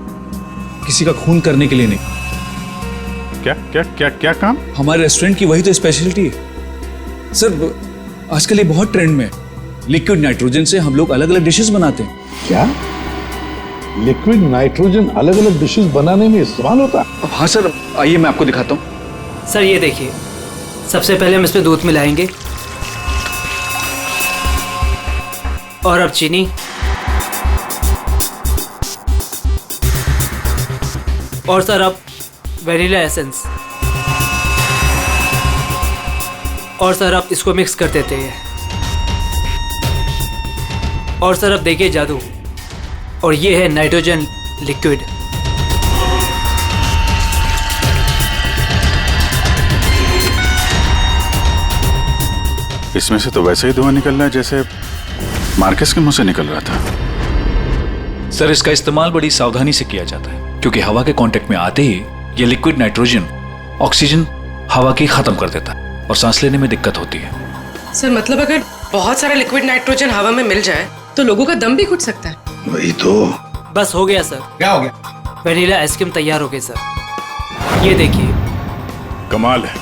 किसी का खून करने के लिए नहीं। क्या क्या क्या क्या काम? हमारे रेस्टोरेंट की वही तो स्पेशलिटी है सर। आजकल ये बहुत ट्रेंड में है। लिक्विड नाइट्रोजन से हम लोग अलग अलग डिशेस बनाते हैं। क्या लिक्विड नाइट्रोजन अलग अलग डिशेस बनाने में इस्तेमाल होता है? हाँ सर, आइए मैं आपको दिखाता हूँ। सर ये देखिए, सबसे पहले हम इसमें दूध मिलाएंगे और अब चीनी, और सर अब वैनिला एसेंस, और सर अब इसको मिक्स कर देते हैं। और सर अब देखिए जादू, और ये है नाइट्रोजन लिक्विड। इसमें से तो वैसे ही धुआं निकल रहा है जैसे मार्कस के मुंह से निकल रहा था। सर, इसका इस्तेमाल बड़ी सावधानी से किया जाता है, क्योंकि हवा के कांटेक्ट में आते ही ये लिक्विड नाइट्रोजन ऑक्सीजन हवा की खत्म कर देता है और सांस लेने में दिक्कत होती है। सर, मतलब अगर बहुत सारा लिक्विड नाइट्रोजन हवा में मिल जाए तो लोगों का दम भी घुट सकता है। वही तो। बस हो गया सर। क्या हो गया? वैनिला आइसक्रीम तैयार हो गई सर, ये देखिए। कमाल है।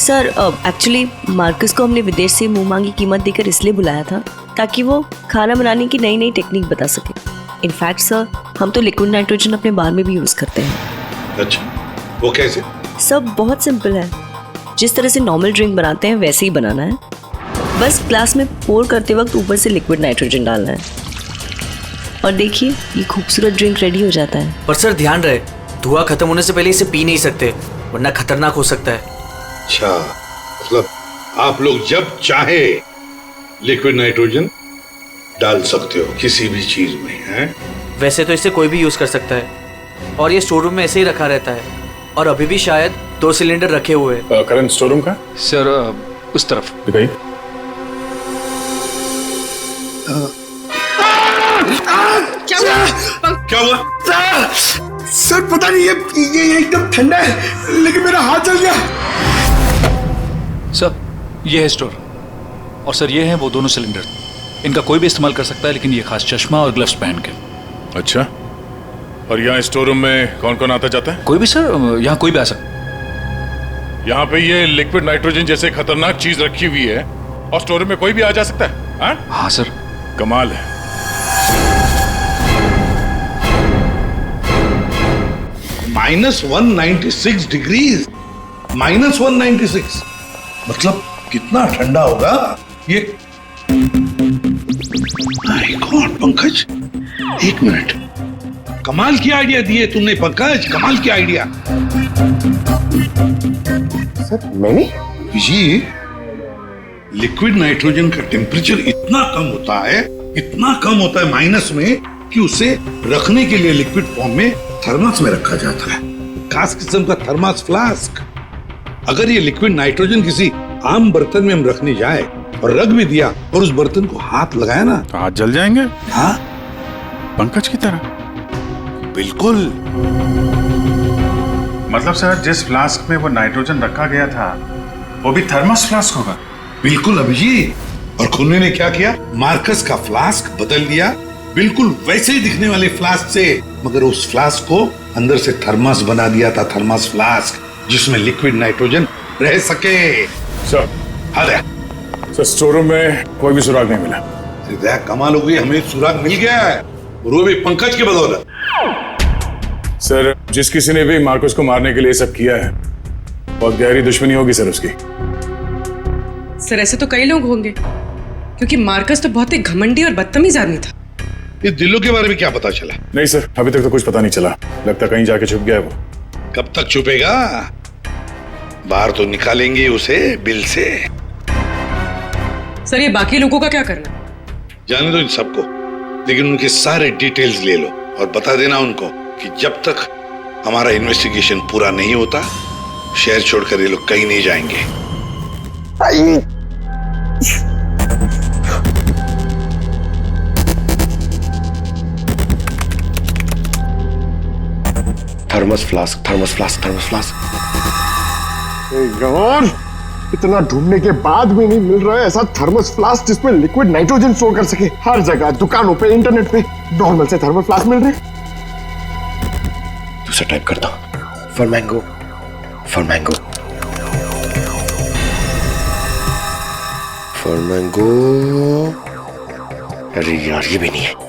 सर, एक्चुअली मार्कस को हमने विदेश से मुंह मांगी कीमत देकर इसलिए बुलाया था ताकि वो खाना बनाने की नई नई टेक्निक बता सके। इनफैक्ट सर, हम तो लिक्विड नाइट्रोजन अपने बार में भी यूज करते हैं। अच्छा, वो कैसे? सब बहुत सिंपल है। जिस तरह से नॉर्मल ड्रिंक बनाते हैं वैसे ही बनाना है। बस ग्लास में पोर करते वक्त ऊपर से लिक्विड नाइट्रोजन डालना है और देखिए ये खूबसूरत ड्रिंक रेडी हो जाता है। पर सर ध्यान रहे, धुआं खत्म होने से पहले इसे पी नहीं सकते, वरना खतरनाक हो सकता है। अच्छा, मतलब आप लोग जब चाहे लिक्विड नाइट्रोजन डाल सकते हो किसी भी चीज में, हैं? वैसे तो इसे कोई भी यूज कर सकता है, और ये स्टोर रूम में ऐसे ही रखा रहता है, और अभी भी शायद 2 सिलेंडर रखे हुए हैं। करंट स्टोर रूम का सर उस तरफ दिखाइए। क्या हुआ? सर पता नहीं, ये एकदम ठंडा है, लेकिन मेरा हाथ जल गया। सर ये है स्टोर, और सर ये हैं वो दोनों सिलेंडर। इनका कोई भी इस्तेमाल कर सकता है, लेकिन ये खास चश्मा और ग्लव्स पहन के। अच्छा, और यहाँ स्टोर रूम में कौन कौन आता जाता है? कोई भी सर, यहाँ कोई भी आ सकता है। यहाँ पे ये लिक्विड नाइट्रोजन जैसे खतरनाक चीज रखी हुई है, और स्टोर रूम में कोई भी आ जा सकता है? हाँ सर। कमाल है। -196 डिग्रीज, -196 मतलब कितना ठंडा होगा ये? माय गॉड पंकज, एक मिनट, कमाल की आइडिया दिए तुमने पंकज, कमाल की आइडिया। सर मैंने जी, लिक्विड नाइट्रोजन का टेम्परेचर इतना कम होता है, इतना कम होता है माइनस में, कि उसे रखने के लिए लिक्विड फॉर्म में थर्मस में रखा जाता है, खास किस्म का थर्मस फ्लास्क। अगर ये लिक्विड नाइट्रोजन किसी आम बर्तन में हम रखने जाए और रख भी दिया और उस बर्तन को हाथ लगाया ना, तो हाथ जल जाएंगे। हाँ, पंकज की तरह। बिल्कुल। मतलब सर, जिस फ्लास्क में वो नाइट्रोजन रखा गया था वो भी थर्मस फ्लास्क होगा? बिल्कुल अभिजीत। और खुन्ने ने क्या किया, मार्कस का फ्लास्क बदल दिया बिल्कुल वैसे ही दिखने वाले फ्लास्क से, मगर उस फ्लास्क को अंदर से थर्मस बना दिया था, थर्मस फ्लास्क, जिसमें लिक्विड नाइट्रोजन रह सके। सर सर, स्टोर रूम में कोई भी सुराग नहीं मिला। देख कमाल हो गई, हमें सुराग मिल गया है, और वो भी पंकज के बदौलत। सर, जिस किसी ने भी मार्कस को मारने के लिए सब किया है, बहुत गहरी दुश्मनी होगी सर उसकी। सर ऐसे तो कई लोग होंगे, क्योंकि मार्कस तो बहुत ही घमंडी और बदतमीज आदमी था। इस दिल्लो के बारे में क्या पता चला? नहीं सर, अभी तक तो कुछ पता नहीं चला, लगता कहीं जाके छुप गया है वो। कब तक छुपेगा? बाहर तो निकालेंगे उसे बिल से। सर ये बाकी लोगों का क्या करना? जाने दो इन सबको, लेकिन उनके सारे डिटेल्स ले लो और बता देना उनको कि जब तक हमारा इन्वेस्टिगेशन पूरा नहीं होता, शहर छोड़कर ये लोग कहीं नहीं जाएंगे। Thermos flask, thermos flask, thermos flask. यार, इतना ढूंढने के बाद भी नहीं मिल रहा है ऐसा थर्मस फ्लास्क जिसमें लिक्विड नाइट्रोजन स्टोर कर सके। हर जगह, दुकानों पे, इंटरनेट पे नॉर्मल से थर्मल फ्लास्क मिल रहे। दूसरा टाइप करता हूं, for mango, for mango, for mango. अरे यार, ये भी नहीं है।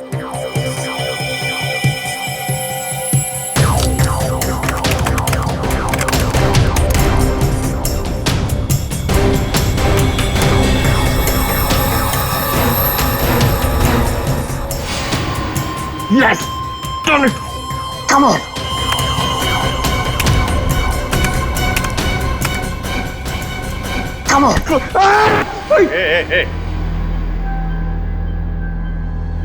Yes! Done it! Come on! Come on! hey.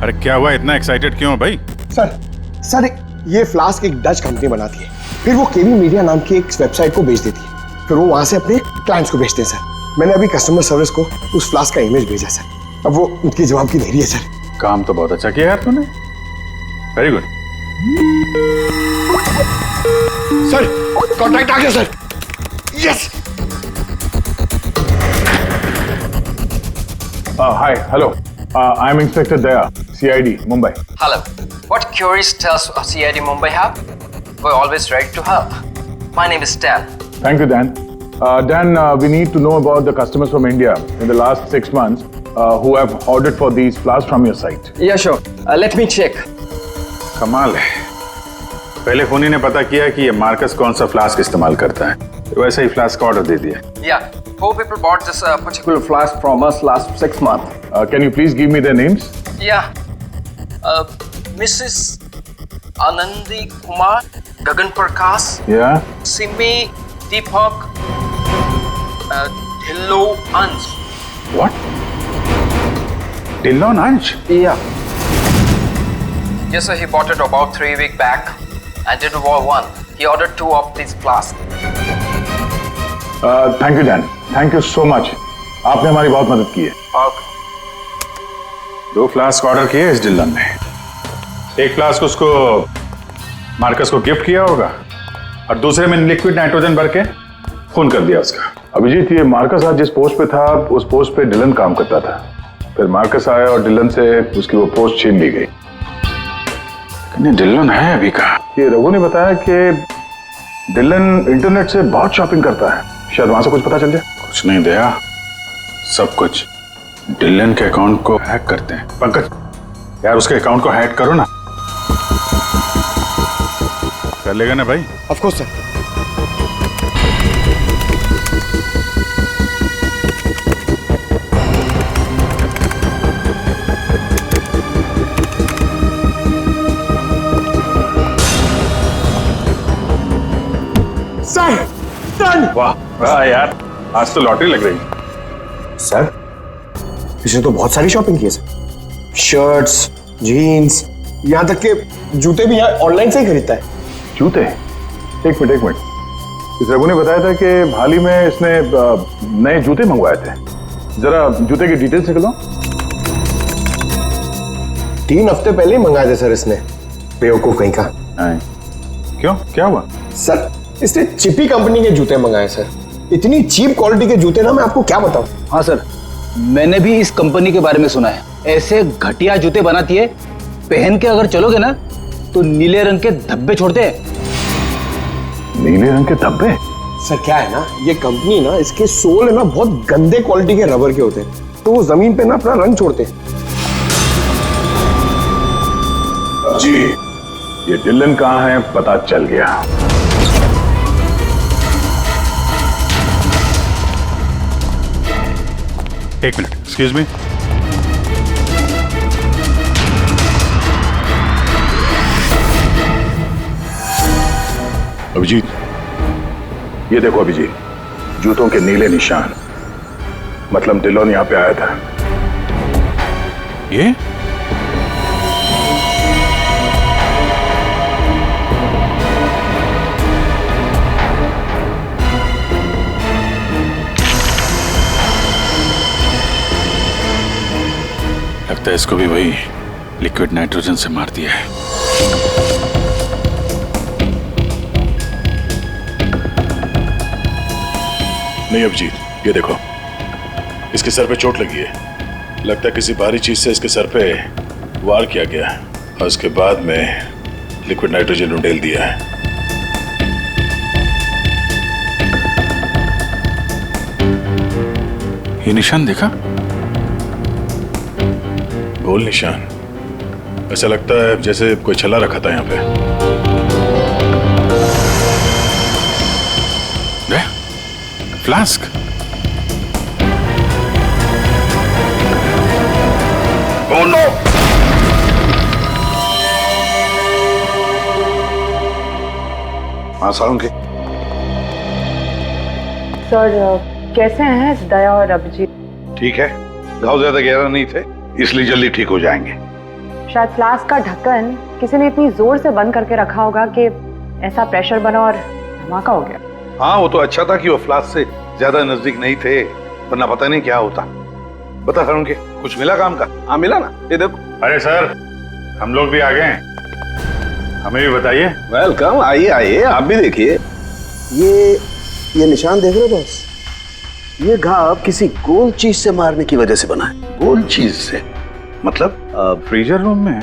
अरे क्या हुआ, इतना एक्साइटेड क्यों हो भाई? सर ये फ्लास्क एक डच कंपनी बनाती है, फिर वो केवी मीडिया नाम की एक वेबसाइट को बेच देती है, फिर वो वहां से अपने क्लाइंट्स को भेजते हैं सर। मैंने अभी कस्टमर सर्विस को उस फ्लास्क का इमेज भेजा सर, अब वो उनकी जवाब की देरी है सर। काम तो बहुत अच्छा किया यार तूने, वेरी गुड। सर कॉन्ट्रैक्ट आ गया sir. Yes. Hi, hello, I am inspector Daya, CID Mumbai. Hello. What queries does CID Mumbai have? We're always ready to help. My name is Dan. Thank you, Dan. Dan, we need to know about the customers from India in the last 6 months who have ordered for these flasks from your site. Yeah, sure. Let me check. कमाल है, पहले खूनी ने पता किया कि ये Marcus कौन सा फ्लास्क इस्तेमाल करता है, तो वैसे ही फ्लास्क का ऑर्डर दे दिया। Yeah, 4 people bought this particular flask from us last 6 months. Can you please give me their names? Yeah, Mrs. Anandi Kumar Gagan Prakash, Yeah. Simi, Deepak, Dhillo, Ansh. What? Dillon Ansh? Yeah. Yes, sir. He bought it about 3 weeks back and did one. He ordered 2 of these flasks. Thank you Dan, thank you so much. आपने हमारी बहुत मदद की है। 2 flask order किए इस Dillon ने। एक फ्लास्क उसको मार्कस को गिफ्ट किया होगा और दूसरे में लिक्विड नाइट्रोजन भर के खून कर दिया उसका। अभिजीत, ये मार्कस आज जिस पोस्ट पे था उस पोस्ट पे डिलन काम करता था। फिर मार्कस आया और डिलन से उसकी वो पोस्ट छीन ली गई। लेकिन डिलन है अभी कहाँ? ये रघु ने बताया कि डिलन इंटरनेट से बहुत शॉपिंग करता है, शायद वहां से कुछ पता चल जाए। कुछ नहीं दया, सब कुछ डिलन के अकाउंट को हैक करते हैं। पंकज यार, उसके अकाउंट को हैक करो ना। कर लेगा ना भाई? Of course sir. वाह वाह यार, आज तो लॉटरी लग रही। सर, इसने तो बहुत सारी शॉपिंग की है सर। शर्ट्स, जीन्स, यहाँ तक के जूते भी यहाँ ऑनलाइन से ही खरीदता है। जूते? एक मिनट, इस रघु ने बताया था कि हाल ही में इसने नए जूते मंगवाए थे। जरा जूते की डिटेल्स निकलो। 3 हफ्ते पहले ही मंगाए थे सर इसने, बेवकूफ कहीं का। क्यों, क्या हुआ? सर, इसने चिपी कंपनी के जूते मंगाए सर। इतनी चीप क्वालिटी के जूते ना, मैं आपको क्या बताऊं। हाँ सर, मैंने भी इस कंपनी के बारे में सुना है। ऐसे घटिया जूते बनाती है, पहन के अगर चलोगे ना तो नीले रंग के धब्बे छोड़ते हैं। नीले रंग के धब्बे? सर क्या है ना, ये कंपनी ना, इसके सोल है ना बहुत गंदे क्वालिटी के रबर के होते हैं, तो वो जमीन पे ना अपना रंग छोड़ते हैं। जी, ये डिलन कहाँ है पता चल गया। एक मिनट, एक्सक्यूज मी। अभिजीत, ये देखो अभिजीत, जूतों के नीले निशान, मतलब डिलोन यहां पे आया था। ये लगता है इसको भी वही लिक्विड नाइट्रोजन से मार दिया है। नहीं अभिजीत, ये देखो, इसके सर पे चोट लगी है। लगता है किसी भारी चीज से इसके सर पे वार किया गया और उसके बाद में लिक्विड नाइट्रोजन उंडेल दिया है। ये निशान देखा? गोल निशान। ऐसा लगता है जैसे कोई छल्ला रखा था यहाँ पे। फ्लास्क। Oh no! हाँ सालुंके। सर, कैसे हैं दया और अभिजीत? ठीक है, घाव ज्यादा गहरा नहीं थे, इसलिए जल्दी ठीक हो जाएंगे। शायद फ्लास्क का ढक्कन किसी ने इतनी जोर से बंद करके रखा होगा कि ऐसा प्रेशर बना और धमाका हो गया। हाँ, वो तो अच्छा था कि वो फ्लास्क से ज्यादा नजदीक नहीं थे, वरना पता नहीं क्या होता। बता सालुंके, कुछ मिला काम का? हाँ मिला ना, ये देखो। अरे सर, हम लोग भी आ गए, हमें भी बताइए। वेलकम, आइए आइए, आप भी देखिए। ये निशान देख रहे हो बॉस? ये घाव किसी गोल चीज से मारने की वजह से बना है। गोल चीज से मतलब? फ्रीजर रूम में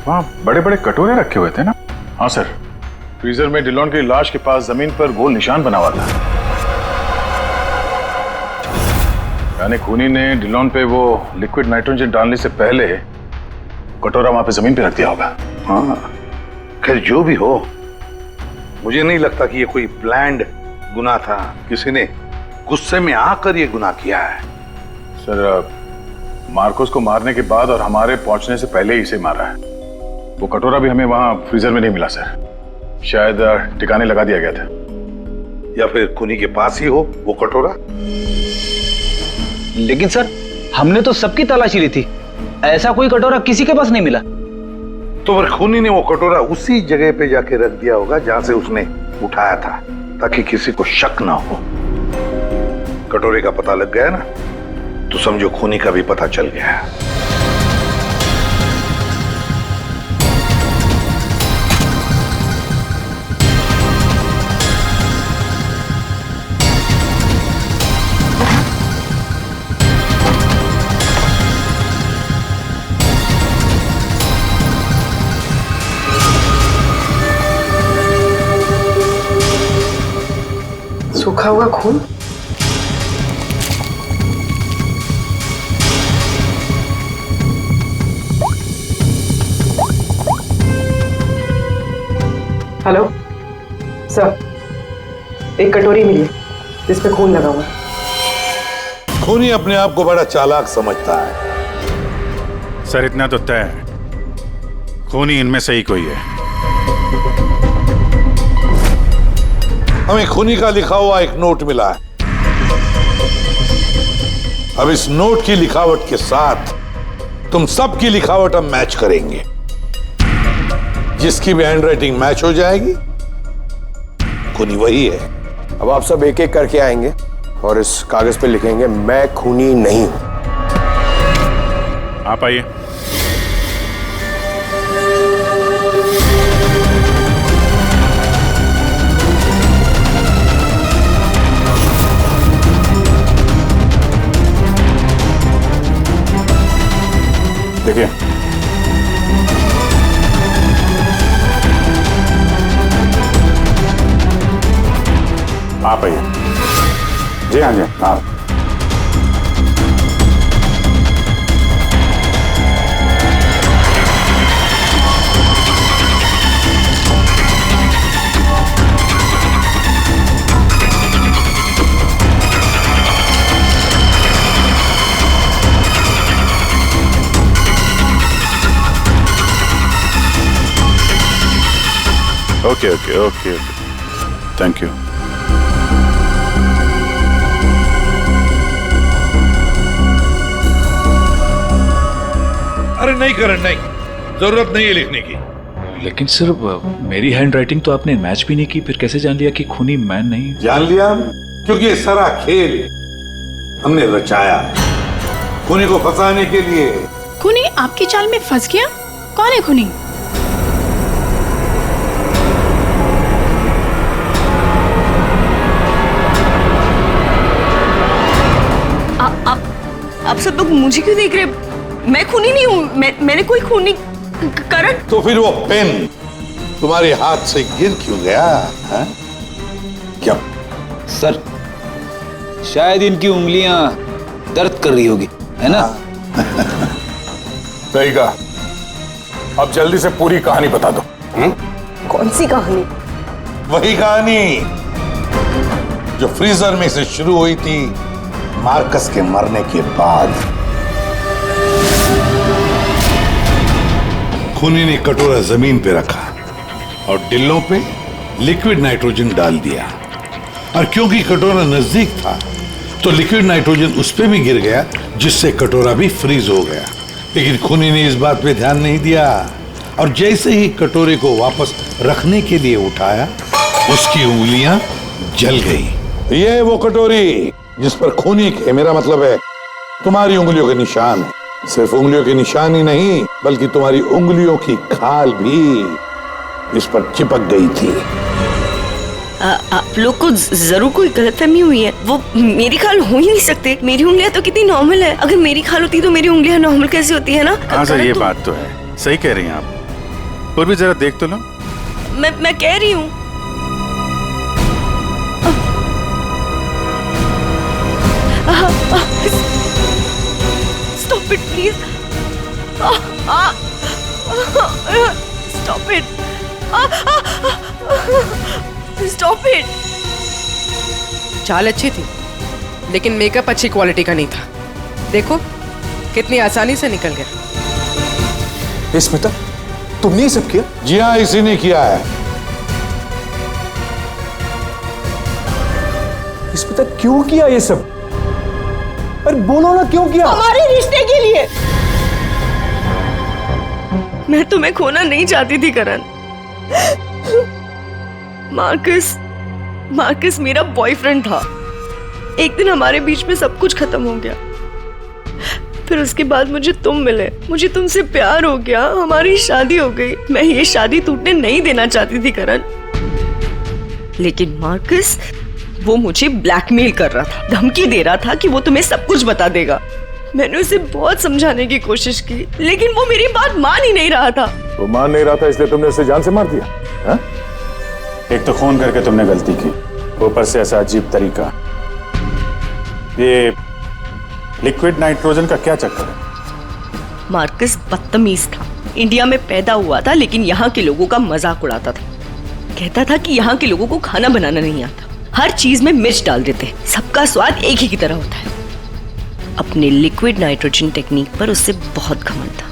वहाँ बड़े बड़े कटोरे रखे हुए थे ना? हाँ सर, फ्रीजर में डिलोन की लाश के पास जमीन पर गोल निशान बना हुआ था। यानी खूनी ने डिलोन पे वो लिक्विड नाइट्रोजन डालने से पहले कटोरा वहां पे जमीन पे रख दिया होगा। हाँ, खैर जो भी हो, मुझे नहीं लगता कि ये कोई प्लान्ड गुनाह था। किसी ने गुस्से में आकर ये गुनाह किया है। सर, मार्कोस को मारने के बाद और हमारे पहुंचने से पहले ही इसे मारा है। वो कटोरा भी हमें वहां फ्रीजर में नहीं मिला सर। शायद ठिकाने लगा दिया गया था। या फिर खूनी के पास ही हो वो कटोरा। लेकिन सर, हमने तो सबकी तलाशी ली थी, ऐसा कोई कटोरा किसी के पास नहीं मिला। तो फिर खूनी ने वो कटोरा उसी जगह पे जाके रख दिया होगा जहां से उसने उठाया था, ताकि किसी को शक ना हो। कटोरे का पता लग गया ना, तो समझो खूनी का भी पता चल गया। सूखा हुआ खून। हेलो सर, एक कटोरी मिली जिस पे खून लगा हुआ है। खूनी अपने आप को बड़ा चालाक समझता है। सर इतना तो तय है, खूनी इनमें से ही कोई है। हमें खूनी का लिखा हुआ एक नोट मिला है। अब इस नोट की लिखावट के साथ तुम सबकी लिखावट हम मैच करेंगे। जिसकी भी हैंडराइटिंग मैच हो जाएगी, खूनी वही है। अब आप सब एक एक करके आएंगे और इस कागज पे लिखेंगे, मैं खूनी नहीं हूं। आप आइए। देखिए, आप आइए। जी हाँ जी, आप। Okay okay okay okay, thank you. अरे नहीं करण, नहीं, जरूरत नहीं है लिखने की। लेकिन सर, मेरी हैंडराइटिंग तो आपने मैच भी नहीं की, फिर कैसे जान लिया कि खूनी मैं नहीं? जान लिया क्योंकि ये सारा खेल हमने रचाया खूनी को फंसाने के लिए। खूनी आपकी चाल में फंस गया? कौन है खूनी? आप सब लोग मुझे क्यों देख रहे? मैं खूनी नहीं हूँ। मैंने कोई खूनी करण। तो फिर वो पेन तुम्हारे हाथ से गिर क्यों गया है? क्या सर, शायद इनकी उंगलियां दर्द कर रही होगी, है ना? सही कहा। अब जल्दी से पूरी कहानी बता दो। कौन सी कहानी? वही कहानी जो फ्रीजर में से शुरू हुई थी मार्कस के मरने के बाद। खूनी ने कटोरा जमीन पे रखा और डिल्लों पे लिक्विड नाइट्रोजन डाल दिया, और क्योंकि कटोरा नजदीक था तो लिक्विड नाइट्रोजन उस पे भी गिर गया, जिससे कटोरा भी फ्रीज हो गया। लेकिन खूनी ने इस बात पे ध्यान नहीं दिया, और जैसे ही कटोरे को वापस रखने के लिए उठाया, उसकी उंगलियां जल गई। ये वो कटोरी जिस पर खूनी के, मेरा मतलब है तुम्हारी उंगलियों के निशान है। सिर्फ उंगलियों के निशान ही नहीं, बल्कि तुम्हारी उंगलियों की खाल भी इस पर चिपक गई थी। आप लोग को जरूर कोई गलतफहमी हुई है। वो मेरी खाल हो ही नहीं सकते। मेरी उंगलियां तो कितनी नॉर्मल है। अगर मेरी खाल होती तो मेरी उंगलियां नॉर्मल कैसे होती है ना? हाँ सर, ये बात तो है, सही कह रही हैं आप। और भी जरा देख तो लो। मैं कह रही हूँ। Stop it, please. Stop it. Stop it. चाल अच्छी थी, लेकिन मेकअप अच्छी क्वालिटी का नहीं था। देखो कितनी आसानी से निकल गया। स्मिता, तुमने ये सब किया? जी हाँ, इसी ने किया है। स्मिता क्यों किया ये सब? अरे बोलो ना क्यों किया? हमारे रिश्ते के लिए। मैं तुम्हें खोना नहीं चाहती थी करण। मार्कस मेरा बॉयफ्रेंड था। एक दिन हमारे बीच में सब कुछ खत्म हो गया। फिर उसके बाद मुझे तुम मिले, मुझे तुमसे प्यार हो गया, हमारी शादी हो गई। मैं ये शादी टूटने नहीं देना चाहती थी करण, लेकिन मार्कस वो मुझे ब्लैकमेल कर रहा था, धमकी दे रहा था कि वो तुम्हें सब कुछ बता देगा। मैंने उसे बहुत समझाने की कोशिश की, लेकिन वो मेरी बात मान ही नहीं रहा था। वो मान नहीं रहा था इसलिए तुमने उसे जान से मार दिया? हा? एक तो खून करके तुमने गलती की, ऊपर से ऐसा अजीब तरीका। ये लिक्विड नाइट्रोजन का क्या चक्कर है? मार्कस बदतमीज था। इंडिया में पैदा हुआ था, लेकिन यहाँ के लोगों का मजाक उड़ाता था। कहता था कि यहाँ के लोगों को खाना बनाना नहीं आता, हर चीज में मिर्च डाल देते हैं, सबका स्वाद एक ही की तरह होता है। अपने लिक्विड नाइट्रोजन टेक्निक पर उससे बहुत घमंड था,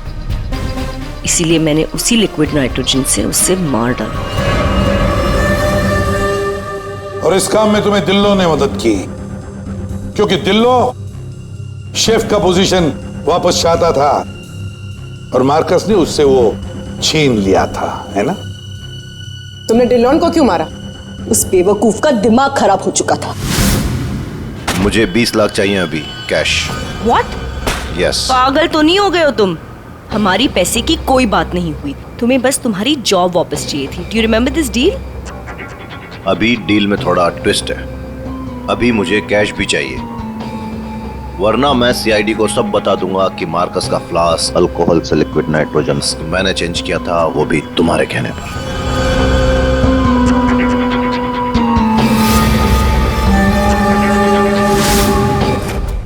इसीलिए मैंने उसी लिक्विड नाइट्रोजन से उससे मार डाला। और इस काम में तुम्हें दिल्लो ने मदद की, क्योंकि दिल्लो शेफ का पोजीशन वापस चाहता था और मार्कस ने उससे वो छीन लिया था, है ना? तुमने डिलोन को क्यों मारा? उस बेवकूफ का दिमाग खराब हो चुका था। मुझे 20 लाख चाहिए अभी, कैश। What? यस। पागल तो नहीं हो गए हो तुम? हमारी पैसे की कोई बात नहीं हुई, तुम्हें बस तुम्हारी जॉब वापस चाहिए थी। Do you remember this deal? अभी डील में थोड़ा ट्विस्ट है, अभी मुझे कैश भी चाहिए, वरना मैं सीआईडी को सब बता दूंगा कि मार्कस का फ्लास्क अल्कोहल से लिक्विड नाइट्रोजन मैंने चेंज किया था, वो भी तुम्हारे कहने पर।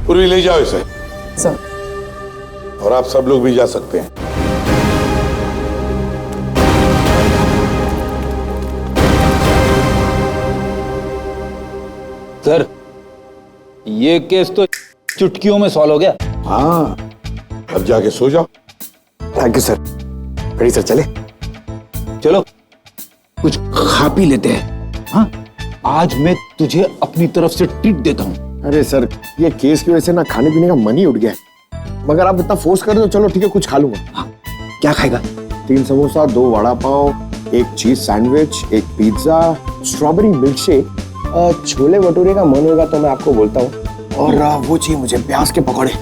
पूर्वी ले जाओ इसे। सर। और आप सब लोग भी जा सकते हैं। सर, ये केस तो चुटकियों में सॉल्व हो गया। हाँ, अब जाके सो जाओ। Thank you sir. Ready sir, चले? चलो कुछ खा पी लेते हैं। हाँ, आज मैं तुझे अपनी तरफ से ट्रीट देता हूँ। अरे सर, ये केस की वजह से ना खाने पीने का मन ही उठ गया है। मगर आप इतना फोर्स कर रहे हो, चलो ठीक है, कुछ खा लूंगा। हाँ, क्या खाएगा? 3 samosa, 2 vada pav, 1 cheese sandwich, 1 pizza, strawberry milk shake, chole bhature का मन होगा तो मैं आपको बोलता हूँ, और वो चाहिए मुझे प्याज के पकौड़े।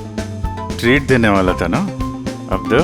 ट्रीट देने वाला था ना, अब दो।